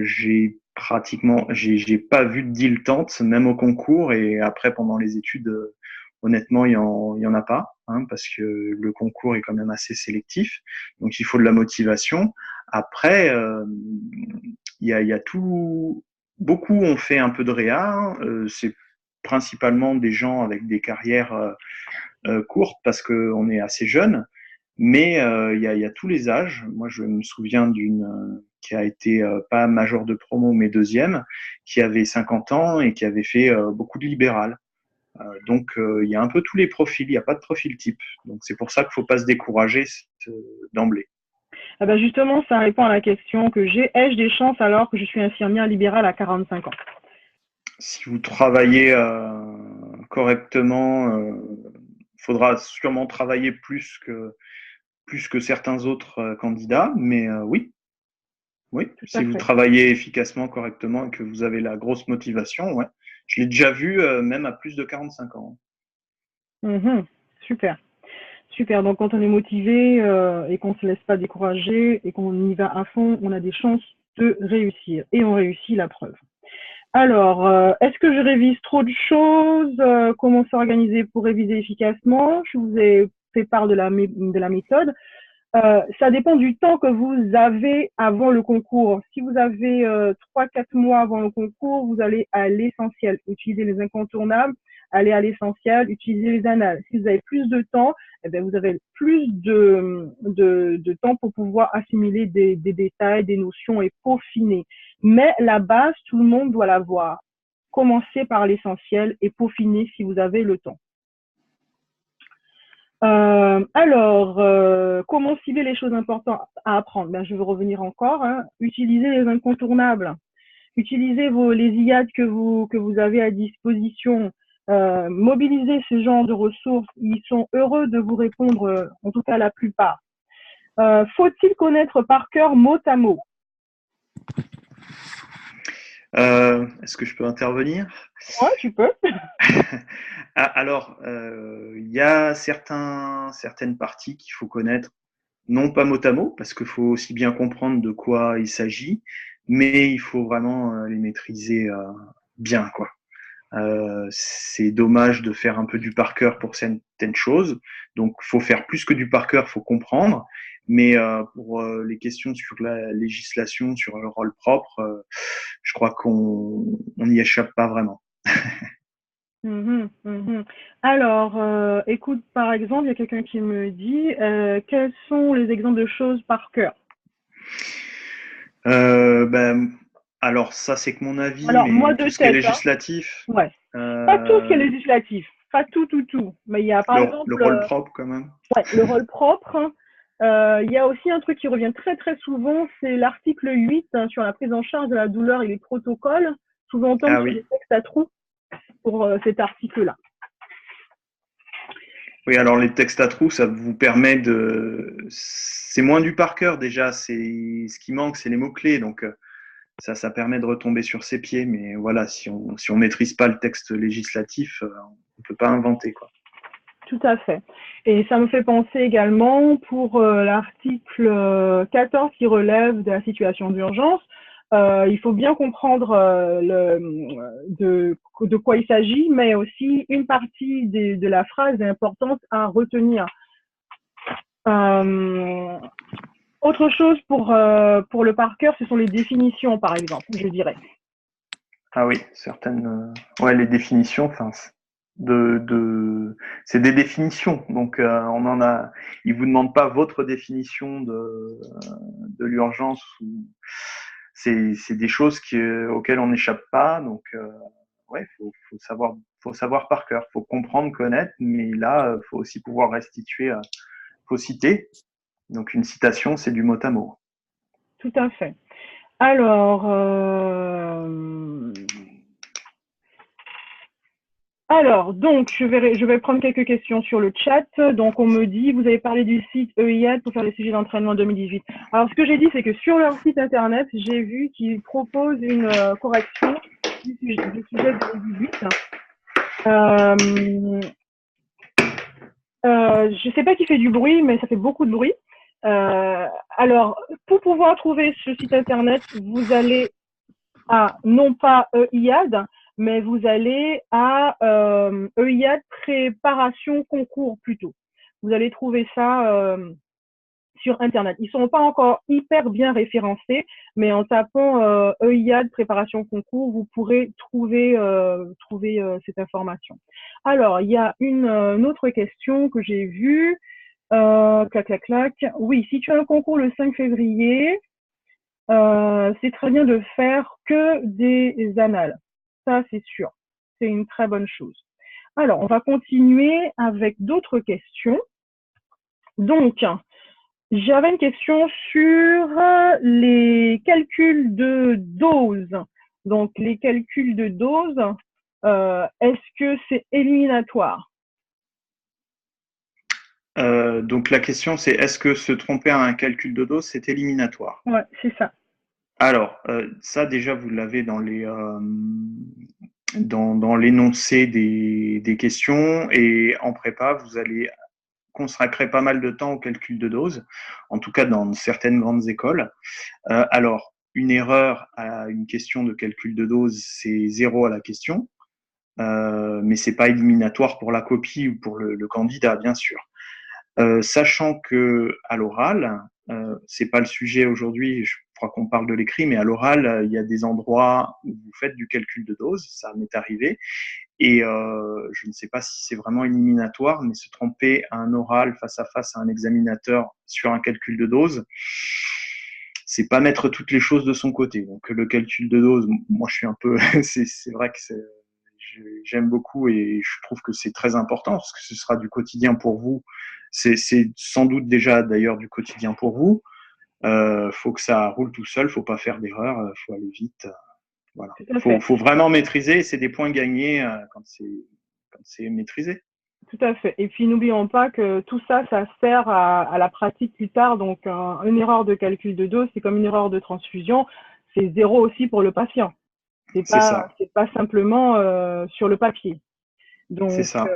J'ai pratiquement, j'ai pas vu de dilettante, même au concours et après pendant les études, honnêtement, il y en a pas, hein, parce que le concours est quand même assez sélectif, donc il faut de la motivation. Après, il y a tout. Beaucoup ont fait un peu de réa. C'est principalement des gens avec des carrières courtes parce qu'on est assez jeune. Mais il y a tous les âges. Moi, je me souviens d'une qui a été pas major de promo, mais deuxième, qui avait 50 ans et qui avait fait beaucoup de libéral. Donc, il y a un peu tous les profils. Il n'y a pas de profil type. Donc, c'est pour ça qu'il ne faut pas se décourager d'emblée. Ah ben justement, ça répond à la question que j'ai. Ai-je des chances alors que je suis infirmière libérale à 45 ans? Si vous travaillez correctement, faudra sûrement travailler plus que certains autres candidats, mais oui, oui, Tout à si vous fait. travaillez efficacement, correctement et que vous avez la grosse motivation, ouais. Je l'ai déjà vu même à plus de 45 ans. Mhm. Super. Super. Donc, quand on est motivé et qu'on ne se laisse pas décourager et qu'on y va à fond, on a des chances de réussir. Et on réussit, la preuve. Alors, est-ce que je révise trop de choses? Comment s'organiser pour réviser efficacement? Je vous ai fait part de la méthode. Ça dépend du temps que vous avez avant le concours. Si vous avez 3-4 mois avant le concours, vous allez à l'essentiel. Utilisez les incontournables, allez à l'essentiel, utilisez les annales. Si vous avez plus de temps, eh bien, vous avez plus de temps pour pouvoir assimiler des détails, des notions et peaufiner. Mais la base, tout le monde doit l'avoir. Commencez par l'essentiel et peaufinez si vous avez le temps. Comment cibler les choses importantes à apprendre? Ben, je vais revenir encore. Hein. Utilisez les incontournables. Utilisez les IAD que vous avez à disposition. Mobilisez ce genre de ressources. Ils sont heureux de vous répondre, en tout cas la plupart. Faut-il connaître par cœur mot à mot? Est-ce que je peux intervenir? Ouais, tu peux. Alors, il y a certaines parties qu'il faut connaître, non pas mot à mot, parce qu'il faut aussi bien comprendre de quoi il s'agit, mais il faut vraiment les maîtriser bien, quoi. C'est dommage de faire un peu du par cœur pour certaines choses. Donc, il faut faire plus que du par cœur, il faut comprendre. Mais pour les questions sur la législation, sur le rôle propre, je crois qu'on n'y échappe pas vraiment. Mhm, mhm. Alors, écoute, par exemple, il y a quelqu'un qui me dit quels sont les exemples de choses par cœur? Ben, alors, ça, c'est que mon avis, Alors, moi mais de tout ce qui est tête, hein. législatif, Ouais. Pas tout ce qui est euh, législatif, pas tout. Mais il y a par le exemple rôle propre quand même. ouais, le rôle propre. Il y a aussi un truc qui revient très très souvent, c'est l'article 8 hein, sur la prise en charge de la douleur et les protocoles. Souvent on tombe Ah sur oui. des textes à trous pour cet article-là. Oui, alors les textes à trous, ça vous permet de. C'est moins du par cœur déjà. C'est ce qui manque, c'est les mots clés. Donc ça permet de retomber sur ses pieds. Mais voilà, si on maîtrise pas le texte législatif, on peut pas inventer quoi. Tout à fait. Et ça me fait penser également pour l'article 14 qui relève de la situation d'urgence. Il faut bien comprendre de quoi il s'agit, mais aussi une partie de la phrase est importante à retenir. Euh, Autre chose pour le par cœur, ce sont les définitions, par exemple, je dirais. Ah oui, certaines. Ouais, les définitions. Enfin, c'est des définitions. Donc on en a. Ils vous demandent pas votre définition de l'urgence. C'est des choses auxquelles on n'échappe pas. Donc ouais, faut savoir par cœur. Faut comprendre, connaître. Mais là, faut aussi pouvoir restituer. Faut citer. Donc une citation, c'est du mot à mot. Tout à fait. Alors, donc, je vais prendre quelques questions sur le chat. Donc, on me dit, vous avez parlé du site EIAD pour faire les sujets d'entraînement 2018. Alors, ce que j'ai dit, c'est que sur leur site internet, j'ai vu qu'ils proposent une correction du sujet 2018. Je ne sais pas qui fait du bruit, mais ça fait beaucoup de bruit. Alors, pour pouvoir trouver ce site internet, vous allez non pas EIAD, mais vous allez à EIAD préparation concours plutôt. Vous allez trouver ça sur Internet. Ils ne sont pas encore hyper bien référencés, mais en tapant EIAD préparation concours, vous pourrez trouver cette information. Alors, il y a une autre question que j'ai vue. Clac, clac, clac. Oui, si tu as un concours le 5 février, c'est très bien de faire que des annales. Ça, c'est sûr. C'est une très bonne chose. Alors, on va continuer avec d'autres questions. Donc, j'avais une question sur les calculs de dose. Donc, les calculs de dose, est-ce que c'est éliminatoire? Donc la question c'est est-ce que se tromper à un calcul de dose c'est éliminatoire? Ouais, c'est ça. Alors ça déjà vous l'avez dans l'énoncé des questions et en prépa vous allez consacrer pas mal de temps au calcul de dose, en tout cas dans certaines grandes écoles. Alors une erreur à une question de calcul de dose c'est 0 à la question, mais c'est pas éliminatoire pour la copie ou pour le candidat bien sûr. Sachant que à l'oral, c'est pas le sujet aujourd'hui, je crois qu'on parle de l'écrit, mais à l'oral, il y a des endroits où vous faites du calcul de dose, ça m'est arrivé, et je ne sais pas si c'est vraiment éliminatoire, mais se tromper à un oral face à face à un examinateur sur un calcul de dose, c'est pas mettre toutes les choses de son côté. Donc le calcul de dose, moi je suis un peu, c'est vrai que j'aime beaucoup et je trouve que c'est très important parce que ce sera du quotidien pour vous. C'est sans doute déjà d'ailleurs du quotidien pour vous. Faut que ça roule tout seul, faut pas faire d'erreur, faut aller vite. Voilà. Tout à fait. Faut vraiment maîtriser. C'est des points gagnés quand c'est maîtrisé. Tout à fait. Et puis, n'oublions pas que tout ça, ça sert à la pratique plus tard. Donc, une erreur de calcul de dose, c'est comme une erreur de transfusion. C'est 0 aussi pour le patient. C'est ça. C'est pas simplement sur le papier. C'est Donc, ça.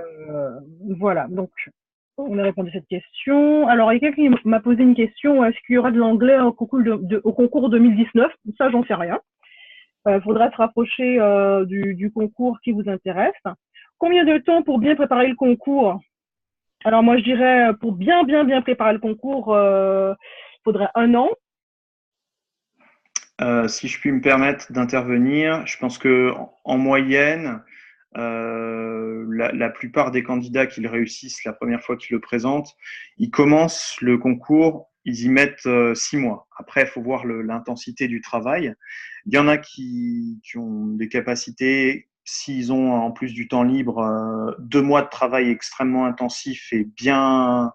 voilà. Donc, on a répondu à cette question. Alors, il y a quelqu'un qui m'a posé une question. Est-ce qu'il y aura de l'anglais au concours 2019? Ça, j'en sais rien. Faudra se rapprocher du concours qui vous intéresse. Combien de temps pour bien préparer le concours? Alors moi je dirais pour bien préparer le concours, faudrait 1 an. Si je puis me permettre d'intervenir, je pense que en moyenne, la plupart des candidats qui le réussissent la première fois qu'ils le présentent, ils commencent le concours, ils y mettent 6 mois. Après, il faut voir l'intensité du travail. Il y en a qui ont des capacités, s'ils ont en plus du temps libre, 2 mois de travail extrêmement intensif et bien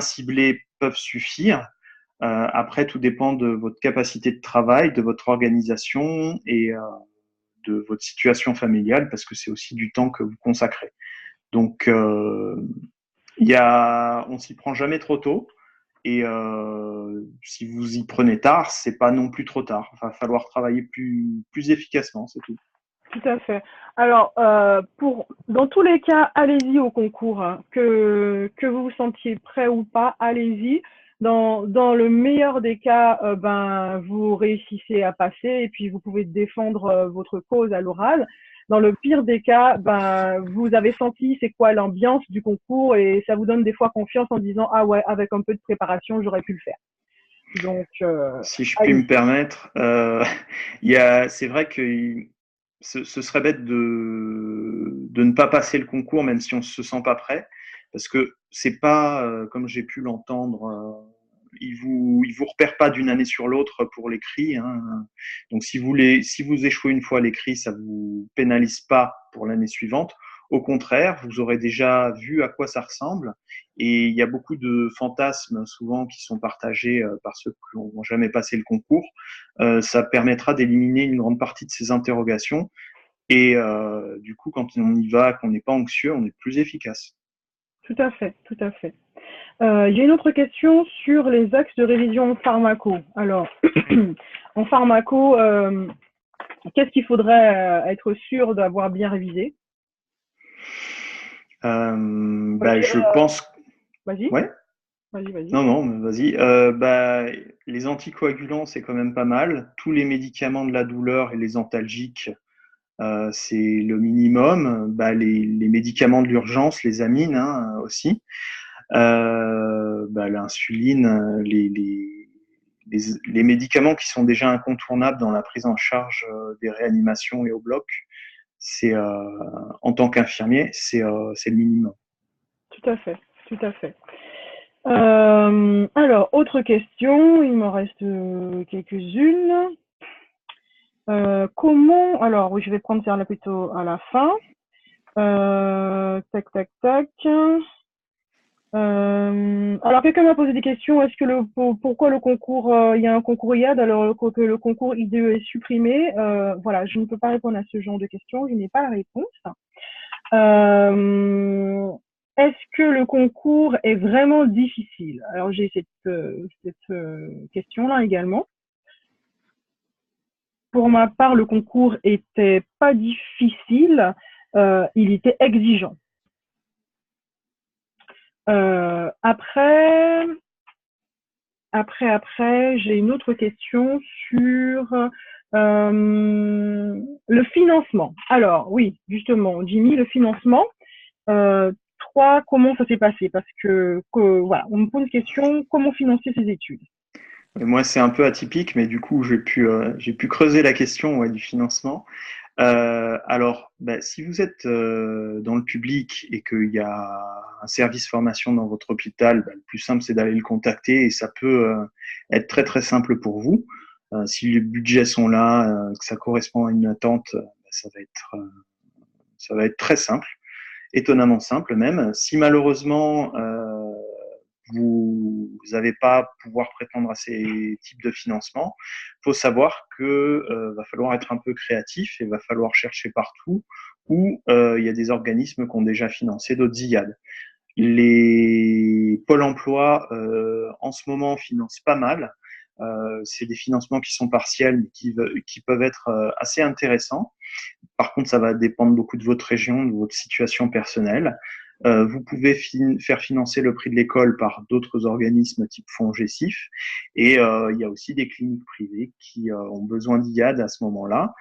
ciblé peuvent suffire. Après, tout dépend de votre capacité de travail, de votre organisation et de votre situation familiale, parce que c'est aussi du temps que vous consacrez. Donc, on s'y prend jamais trop tôt. Et si vous y prenez tard, c'est pas non plus trop tard. Il va falloir travailler plus efficacement, c'est tout. Tout à fait. Alors, dans tous les cas, allez-y au concours, hein. Que vous vous sentiez prêt ou pas, allez-y. Dans le meilleur des cas, ben, vous réussissez à passer et puis vous pouvez défendre votre cause à l'oral. Dans le pire des cas, ben, vous avez senti c'est quoi l'ambiance du concours et ça vous donne des fois confiance en disant ah ouais, avec un peu de préparation, j'aurais pu le faire. Donc, Si je puis me allez-y. permettre, c'est vrai que ce serait bête de ne pas passer le concours, même si on ne se sent pas prêt, parce que c'est pas, comme j'ai pu l'entendre, il vous repère pas d'une année sur l'autre pour l'écrit, hein. Donc si vous échouez une fois à l'écrit, ça vous pénalise pas pour l'année suivante. Au contraire, vous aurez déjà vu à quoi ça ressemble. Et il y a beaucoup de fantasmes souvent qui sont partagés par ceux qui n'ont jamais passé le concours. Ça permettra d'éliminer une grande partie de ces interrogations. Et du coup, quand on y va, qu'on n'est pas anxieux, on est plus efficace. Tout à fait, tout à fait. J'ai une autre question sur les axes de révision pharmaco. Alors, en pharmaco, qu'est-ce qu'il faudrait être sûr d'avoir bien révisé? Moi, je dirais, Je pense, vas-y. ouais. Vas-y, vas-y. Non, non, mais vas-y. Les anticoagulants, c'est quand même pas mal. Tous les médicaments de la douleur et les antalgiques, c'est le minimum. Les médicaments de l'urgence, les amines hein, aussi. L'insuline, les médicaments qui sont déjà incontournables dans la prise en charge des réanimations et au bloc, c'est en tant qu'infirmier, c'est le minimum. Tout à fait, tout à fait. Alors, autre question, il m'en reste quelques-unes. Alors oui, je vais prendre celle-là plutôt à la fin. Tac, tac, tac. Alors, quelqu'un m'a posé des questions. Est-ce que pourquoi le concours, il y a un concours IAD alors que le concours IDE est supprimé? Voilà, je ne peux pas répondre à ce genre de questions. Je n'ai pas la réponse. Euh, Est-ce que le concours est vraiment difficile? Alors, j'ai cette question-là également. Pour ma part, le concours était pas difficile, il était exigeant. Après, j'ai une autre question sur le financement. Alors, oui, justement, Jimmy, le financement. Euh, Toi, comment ça s'est passé? Parce que voilà, on me pose une question, comment financer ses études? Et moi, c'est un peu atypique, mais du coup, j'ai pu creuser la question ouais, du financement. Si vous êtes dans le public et qu'il y a un service formation dans votre hôpital, le plus simple, c'est d'aller le contacter et ça peut être très, très simple pour vous. Si les budgets sont là, que ça correspond à une attente, ça va être très simple, étonnamment simple même. Si malheureusement, vous n'avez pas pouvoir prétendre à ces types de financement, il faut savoir que va falloir être un peu créatif et va falloir chercher partout où il y a des organismes qui ont déjà financé d'autres IAD. Les Pôle emploi en ce moment financent pas mal. C'est des financements qui sont partiels mais qui peuvent être assez intéressants. Par contre, ça va dépendre beaucoup de votre région, de votre situation personnelle. Vous pouvez faire financer le prix de l'école par d'autres organismes type fonds GESIF. Et il y a aussi des cliniques privées qui ont besoin d'IAD à ce moment-là.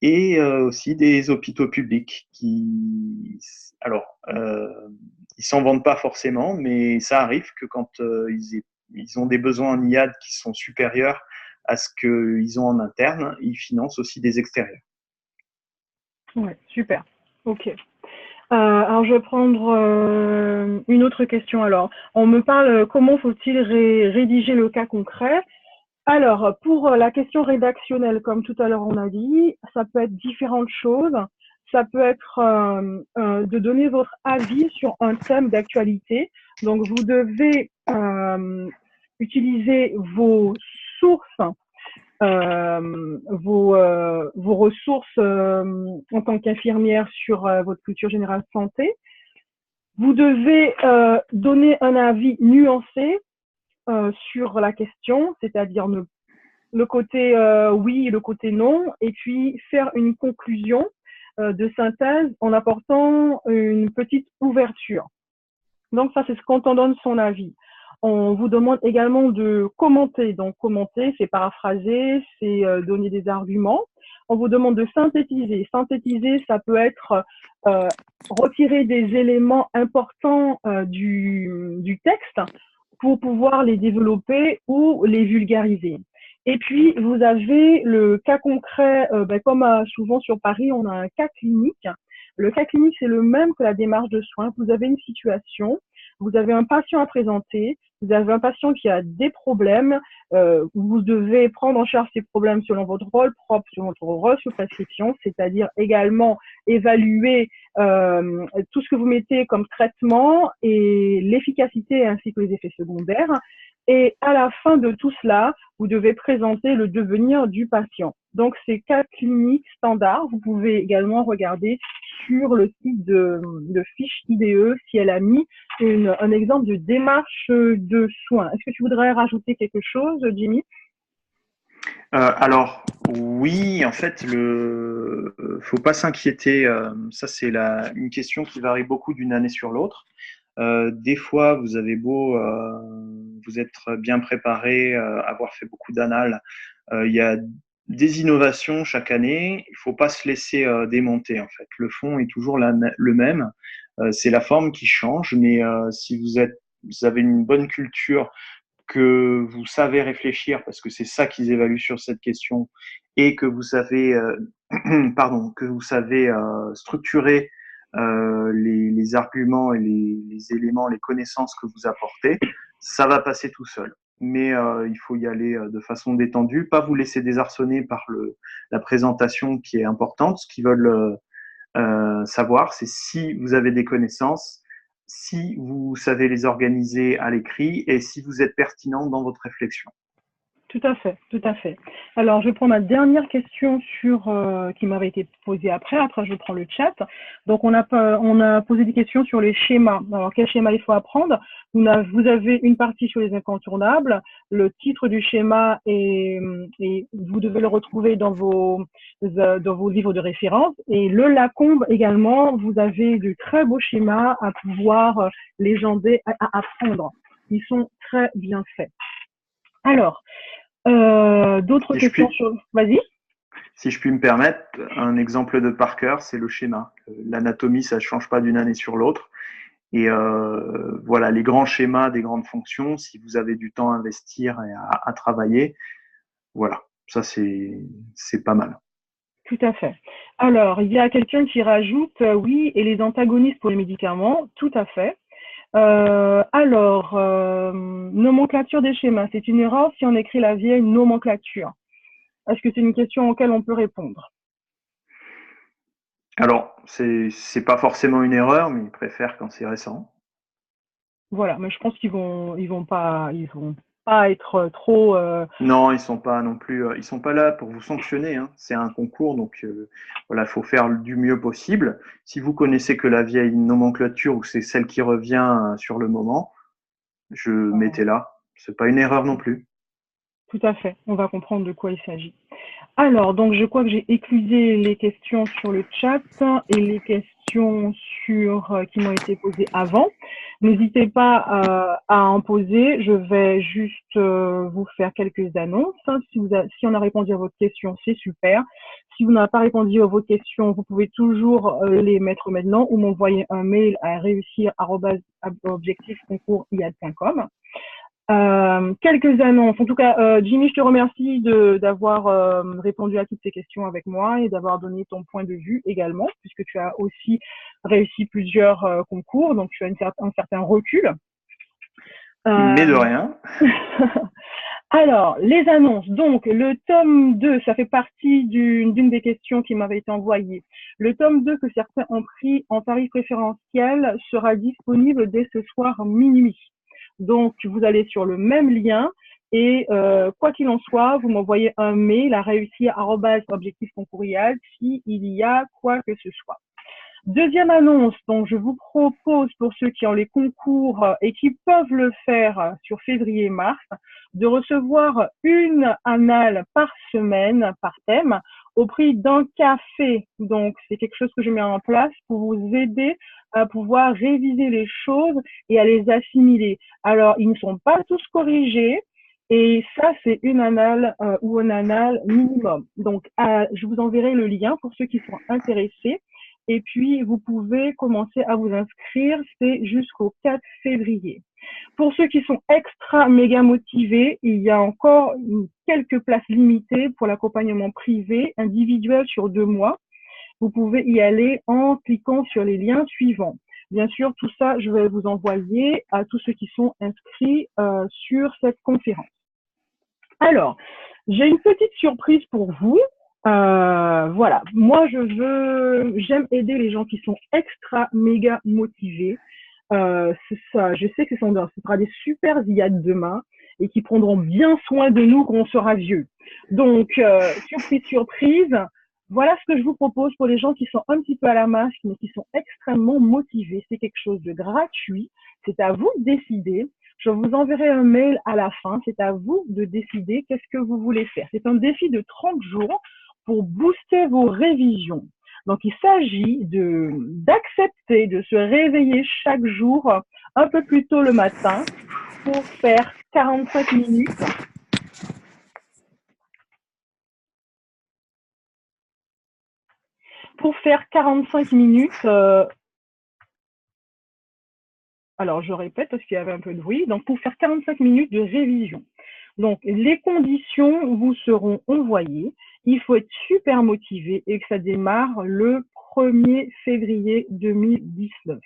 Et aussi des hôpitaux publics qui, alors, ils s'en vendent pas forcément, mais ça arrive que quand ils ont des besoins en IAD qui sont supérieurs à ce qu'ils ont en interne, ils financent aussi des extérieurs. Ouais, super. Ok. Alors, je vais prendre une autre question. Alors, on me parle comment faut-il rédiger le cas concret. Alors, pour la question rédactionnelle, comme tout à l'heure on a dit, ça peut être différentes choses. Ça peut être de donner votre avis sur un thème d'actualité. Donc, vous devez utiliser vos sources, vos ressources en tant qu'infirmière sur votre culture générale santé. Vous devez donner un avis nuancé sur la question, c'est-à-dire le côté oui et le côté non, et puis faire une conclusion de synthèse en apportant une petite ouverture. Donc ça, c'est quand on donne son avis. On vous demande également de commenter. Donc commenter, c'est paraphraser, c'est donner des arguments. On vous demande de synthétiser. Synthétiser, ça peut être retirer des éléments importants du texte pour pouvoir les développer ou les vulgariser. Et puis, vous avez le cas concret, comme souvent sur Paris, on a un cas clinique. Le cas clinique, c'est le même que la démarche de soins. Vous avez une situation, vous avez un patient à présenter, vous avez un patient qui a des problèmes, vous devez prendre en charge ces problèmes selon votre rôle propre, selon votre rôle sur prescription, c'est-à-dire également évaluer tout ce que vous mettez comme traitement et l'efficacité ainsi que les effets secondaires. Et à la fin de tout cela, vous devez présenter le devenir du patient. Donc, c'est cas cliniques standards. Vous pouvez également regarder sur le site de Fiche IDE si elle a mis un exemple de démarche de soins. Est-ce que tu voudrais rajouter quelque chose, Jimmy? Alors oui, en fait, faut pas s'inquiéter. Ça, c'est une question qui varie beaucoup d'une année sur l'autre. Des fois, vous avez beau vous être bien préparé, avoir fait beaucoup d'annales, il y a des innovations chaque année. Il faut pas se laisser démonter en fait. Le fond est toujours le même. C'est la forme qui change, mais si vous avez une bonne culture, que vous savez réfléchir, parce que c'est ça qu'ils évaluent sur cette question, et que vous savez, pardon, que vous savez structurer les arguments et les éléments, les connaissances que vous apportez, ça va passer tout seul. Mais il faut y aller de façon détendue, pas vous laisser désarçonner par la présentation qui est importante. Ce qu'ils veulent savoir, c'est si vous avez des connaissances, si vous savez les organiser à l'écrit et si vous êtes pertinent dans votre réflexion. Tout à fait, tout à fait. Alors, je prends ma dernière question qui m'avait été posée après. Après, je prends le chat. Donc, on a posé des questions sur les schémas. Alors, quel schéma il faut apprendre? Vous avez une partie sur les incontournables. Le titre du schéma et vous devez le retrouver dans vos livres de référence. Et le Lacombe également, vous avez de très beaux schémas à pouvoir légender, à apprendre. Ils sont très bien faits. Alors, d'autres questions sur... Vas-y. Si je puis me permettre, un exemple de par cœur, c'est le schéma. L'anatomie, ça ne change pas d'une année sur l'autre. Et voilà, les grands schémas des grandes fonctions, si vous avez du temps à investir et à travailler, voilà, ça c'est pas mal. Tout à fait. Alors, il y a quelqu'un qui rajoute, oui, et les antagonistes pour les médicaments, tout à fait. Nomenclature des schémas, c'est une erreur si on écrit la vieille nomenclature. Est-ce que c'est une question auquel on peut répondre? Alors, c'est pas forcément une erreur, mais ils préfèrent quand c'est récent. Voilà, mais je pense qu'ils vont pas être trop. Non, ils sont pas non plus, ils sont pas là pour vous sanctionner, hein. C'est un concours, donc voilà, il faut faire du mieux possible. Si vous connaissez que la vieille nomenclature ou c'est celle qui revient sur le moment, mettez-la. C'est pas une erreur non plus. Tout à fait, on va comprendre de quoi il s'agit. Alors, donc je crois que j'ai éclusé les questions sur le chat et les questions qui m'ont été posées avant. N'hésitez pas à en poser. Je vais juste vous faire quelques annonces. Si on a répondu à votre question, c'est super. Si vous n'avez pas répondu à vos questions, vous pouvez toujours les mettre maintenant ou m'envoyer un mail à réussir@objectifsconcoursiad.com. Quelques annonces. En tout cas, Jimmy, je te remercie d'avoir répondu à toutes ces questions avec moi et d'avoir donné ton point de vue également, puisque tu as aussi réussi plusieurs concours, donc tu as un certain recul. Mais de rien. Alors, les annonces. Donc, le tome 2, ça fait partie d'une des questions qui m'avait été envoyée. Le tome 2 que certains ont pris en tarif préférentiel sera disponible dès ce soir minuit. Donc, vous allez sur le même lien et quoi qu'il en soit, vous m'envoyez un mail à réussir@objectifsconcoursiad s'il y a quoi que ce soit. Deuxième annonce, donc je vous propose pour ceux qui ont les concours et qui peuvent le faire sur février-mars, de recevoir une annale par semaine, par thème, au prix d'un café. Donc, c'est quelque chose que je mets en place pour vous aider à pouvoir réviser les choses et à les assimiler. Alors, ils ne sont pas tous corrigés. Et ça, c'est une annale ou un annale minimum. Donc, je vous enverrai le lien pour ceux qui sont intéressés. Et puis, vous pouvez commencer à vous inscrire, c'est jusqu'au 4 février. Pour ceux qui sont extra méga motivés, il y a encore quelques places limitées pour l'accompagnement privé individuel sur 2 mois. Vous pouvez y aller en cliquant sur les liens suivants. Bien sûr, tout ça, je vais vous envoyer à tous ceux qui sont inscrits sur cette conférence. Alors, j'ai une petite surprise pour vous. Voilà, moi j'aime aider les gens qui sont extra méga motivés. C'est ça, je sais que ce sera des super IAD demain et qui prendront bien soin de nous quand on sera vieux. Donc, surprise, voilà ce que je vous propose pour les gens qui sont un petit peu à la marge, mais qui sont extrêmement motivés. C'est quelque chose de gratuit. C'est à vous de décider. Je vous enverrai un mail à la fin. C'est à vous de décider qu'est-ce que vous voulez faire. C'est un défi de 30 jours pour booster vos révisions. Donc, il s'agit d'accepter de se réveiller chaque jour un peu plus tôt le matin pour faire 45 minutes. Pour faire 45 minutes, alors je répète parce qu'il y avait un peu de bruit, donc pour faire 45 minutes de révision. Donc les conditions vous seront envoyées, il faut être super motivé et que ça démarre le 1er février 2019.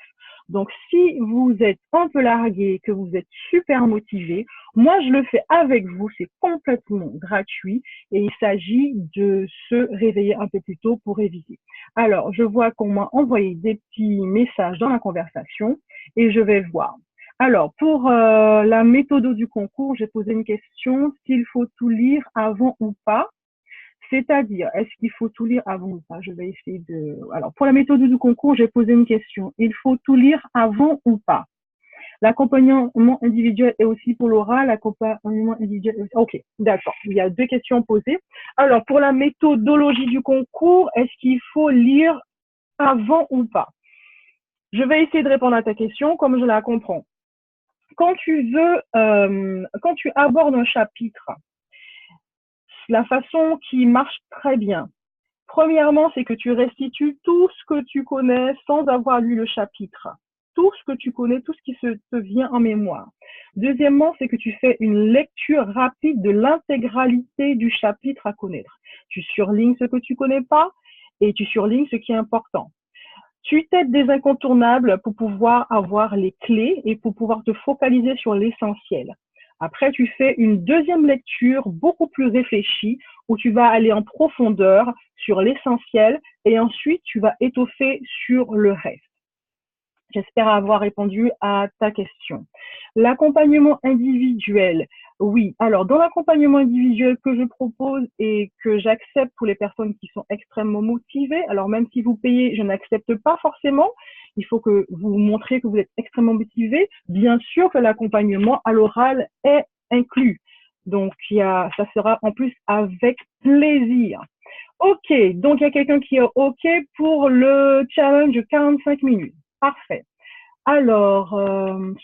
Donc si vous êtes un peu largué, que vous êtes super motivé, moi je le fais avec vous, c'est complètement gratuit et il s'agit de se réveiller un peu plus tôt pour réviser. Alors je vois qu'on m'a envoyé des petits messages dans la conversation et je vais voir. Alors, pour la méthode du concours, j'ai posé une question, s'il faut tout lire avant ou pas. C'est-à-dire, est-ce qu'il faut tout lire avant ou pas? Je vais essayer de... Alors, pour la méthode du concours, j'ai posé une question. Il faut tout lire avant ou pas? L'accompagnement individuel est aussi pour l'oral, l'accompagnement individuel est aussi... Ok, d'accord. Il y a deux questions posées. Alors, pour la méthodologie du concours, est-ce qu'il faut lire avant ou pas? Je vais essayer de répondre à ta question comme je la comprends. Quand tu abordes un chapitre, la façon qui marche très bien, premièrement, c'est que tu restitues tout ce que tu connais sans avoir lu le chapitre. Tout ce que tu connais, tout ce qui te vient en mémoire. Deuxièmement, c'est que tu fais une lecture rapide de l'intégralité du chapitre à connaître. Tu surlignes ce que tu connais pas et tu surlignes ce qui est important. Tu t'aides des incontournables pour pouvoir avoir les clés et pour pouvoir te focaliser sur l'essentiel. Après, tu fais une deuxième lecture beaucoup plus réfléchie où tu vas aller en profondeur sur l'essentiel et ensuite tu vas étoffer sur le reste. J'espère avoir répondu à ta question. L'accompagnement individuel, oui. Alors, dans l'accompagnement individuel que je propose et que j'accepte pour les personnes qui sont extrêmement motivées, alors même si vous payez, je n'accepte pas forcément. Il faut que vous montriez que vous êtes extrêmement motivé. Bien sûr que l'accompagnement à l'oral est inclus. Donc, ça sera en plus avec plaisir. OK, donc il y a quelqu'un qui est OK pour le challenge de 45 minutes. Parfait. Alors,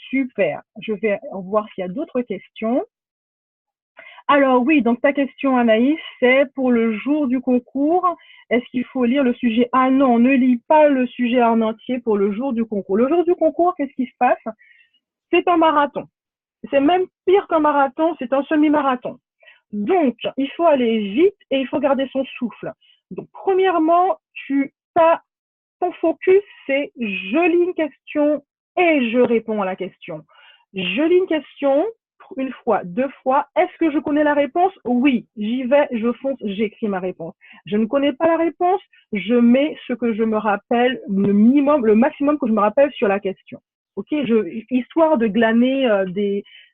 super. Je vais voir s'il y a d'autres questions. Alors oui, donc ta question Anaïs, c'est pour le jour du concours, est-ce qu'il faut lire le sujet? Ah non, ne lis pas le sujet en entier pour le jour du concours. Le jour du concours, qu'est-ce qui se passe? C'est un marathon. C'est même pire qu'un marathon, c'est un semi-marathon. Donc, il faut aller vite et il faut garder son souffle. Donc, premièrement, ton focus, c'est je lis une question et je réponds à la question. Je lis une question une fois, deux fois. Est-ce que je connais la réponse? Oui, j'y vais, je fonce, j'écris ma réponse. Je ne connais pas la réponse, je mets ce que je me rappelle, le maximum que je me rappelle sur la question. Ok, histoire de glaner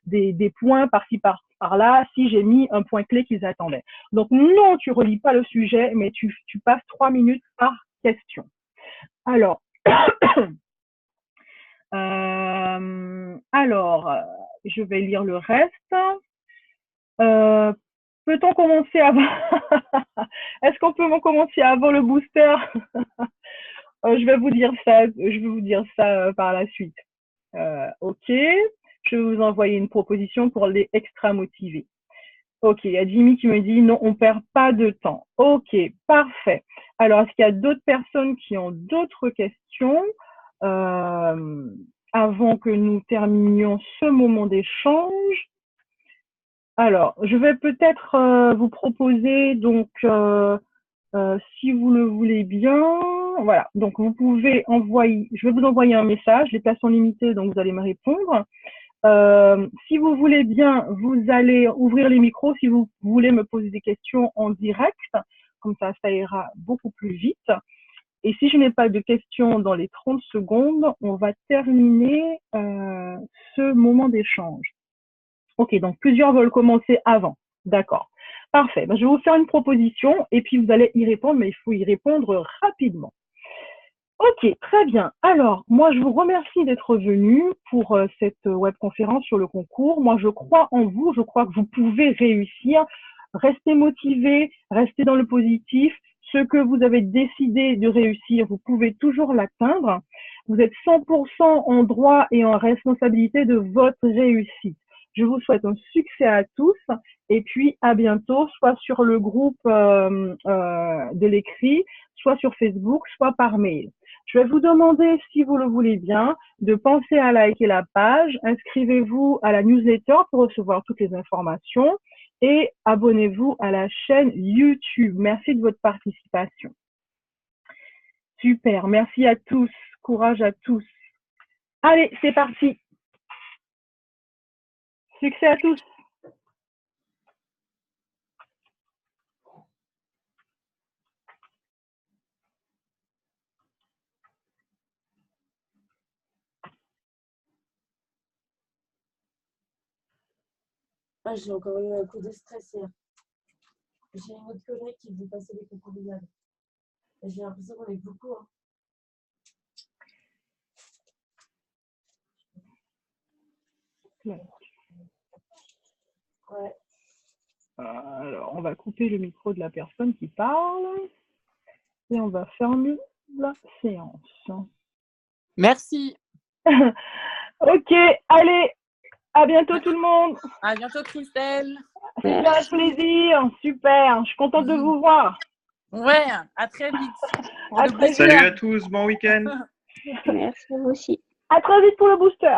des points par-ci par-là, si j'ai mis un point clé qu'ils attendaient. Donc non, tu relis pas le sujet, mais tu passes 3 minutes par question. Alors, je vais lire le reste. Peut-on commencer avant Est-ce qu'on peut commencer avant le booster? Je vais vous dire ça par la suite. OK. Je vais vous envoyer une proposition pour les extra motivés. OK, il y a Jimmy qui me dit non, on perd pas de temps. OK, parfait. Alors, est-ce qu'il y a d'autres personnes qui ont d'autres questions avant que nous terminions ce moment d'échange? Alors, je vais peut-être vous proposer, donc, si vous le voulez bien, voilà. Donc, vous pouvez envoyer, je vais vous envoyer un message, les places sont limitées, donc vous allez me répondre. Si vous voulez bien, vous allez ouvrir les micros si vous voulez me poser des questions en direct. Comme ça ira beaucoup plus vite. Et si je n'ai pas de questions dans les 30 secondes, on va terminer ce moment d'échange. OK, donc plusieurs veulent commencer avant. D'accord. Parfait. Ben, je vais vous faire une proposition et puis vous allez y répondre, mais il faut y répondre rapidement. OK, très bien. Alors, moi, je vous remercie d'être venu pour cette webconférence sur le concours. Moi, je crois en vous. Je crois que vous pouvez réussir. Restez motivés, restez dans le positif. Ce que vous avez décidé de réussir, vous pouvez toujours l'atteindre. Vous êtes 100% en droit et en responsabilité de votre réussite. Je vous souhaite un succès à tous et puis à bientôt, soit sur le groupe de l'écrit, soit sur Facebook, soit par mail. Je vais vous demander, si vous le voulez bien, de penser à liker la page. Inscrivez-vous à la newsletter pour recevoir toutes les informations et abonnez-vous à la chaîne YouTube. Merci de votre participation. Super, merci à tous. Courage à tous. Allez, c'est parti. Succès à tous. Ah, j'ai encore eu un coup de stress hier. J'ai une autre collègue qui veut passer les concours d'IAD. J'ai l'impression qu'on est beaucoup. Hein. Ouais. Alors, on va couper le micro de la personne qui parle et on va fermer la séance. Merci. Ok, allez, à bientôt tout le monde. À bientôt, Christelle. C'était un plaisir, super. Je suis contente de vous voir. Ouais, à très vite. À très vite. Salut à tous, bon week-end. Merci à vous aussi. À très vite pour le booster.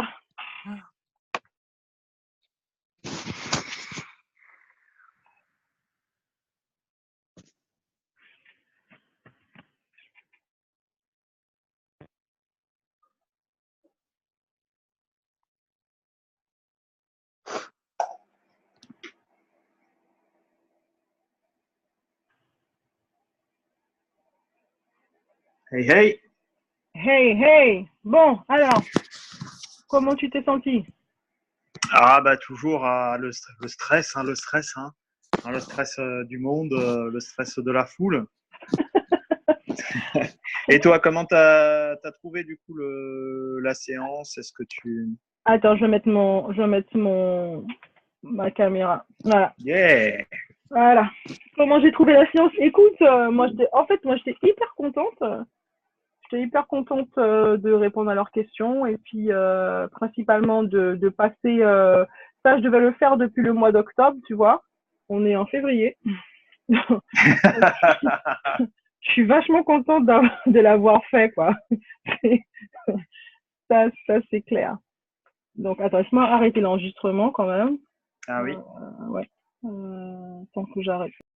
Hey, hey. Hey, hey. Bon, alors, comment tu t'es senti? Ah, bah, toujours le stress, hein, le stress, hein. Le stress du monde, le stress de la foule. Et toi, comment t'as trouvé du coup la séance? Est-ce que tu... Attends, je vais mettre ma caméra. Voilà. Yeah! Voilà. Comment j'ai trouvé la séance? Écoute, moi j'étais hyper contente. J'étais hyper contente de répondre à leurs questions et puis principalement de passer. Ça, je devais le faire depuis le mois d'octobre, tu vois. On est en février. Je suis vachement contente de l'avoir fait, quoi. Ça c'est clair. Donc, attends, laisse-moi arrêter l'enregistrement quand même. Ah oui. Ouais. Tant que j'arrête.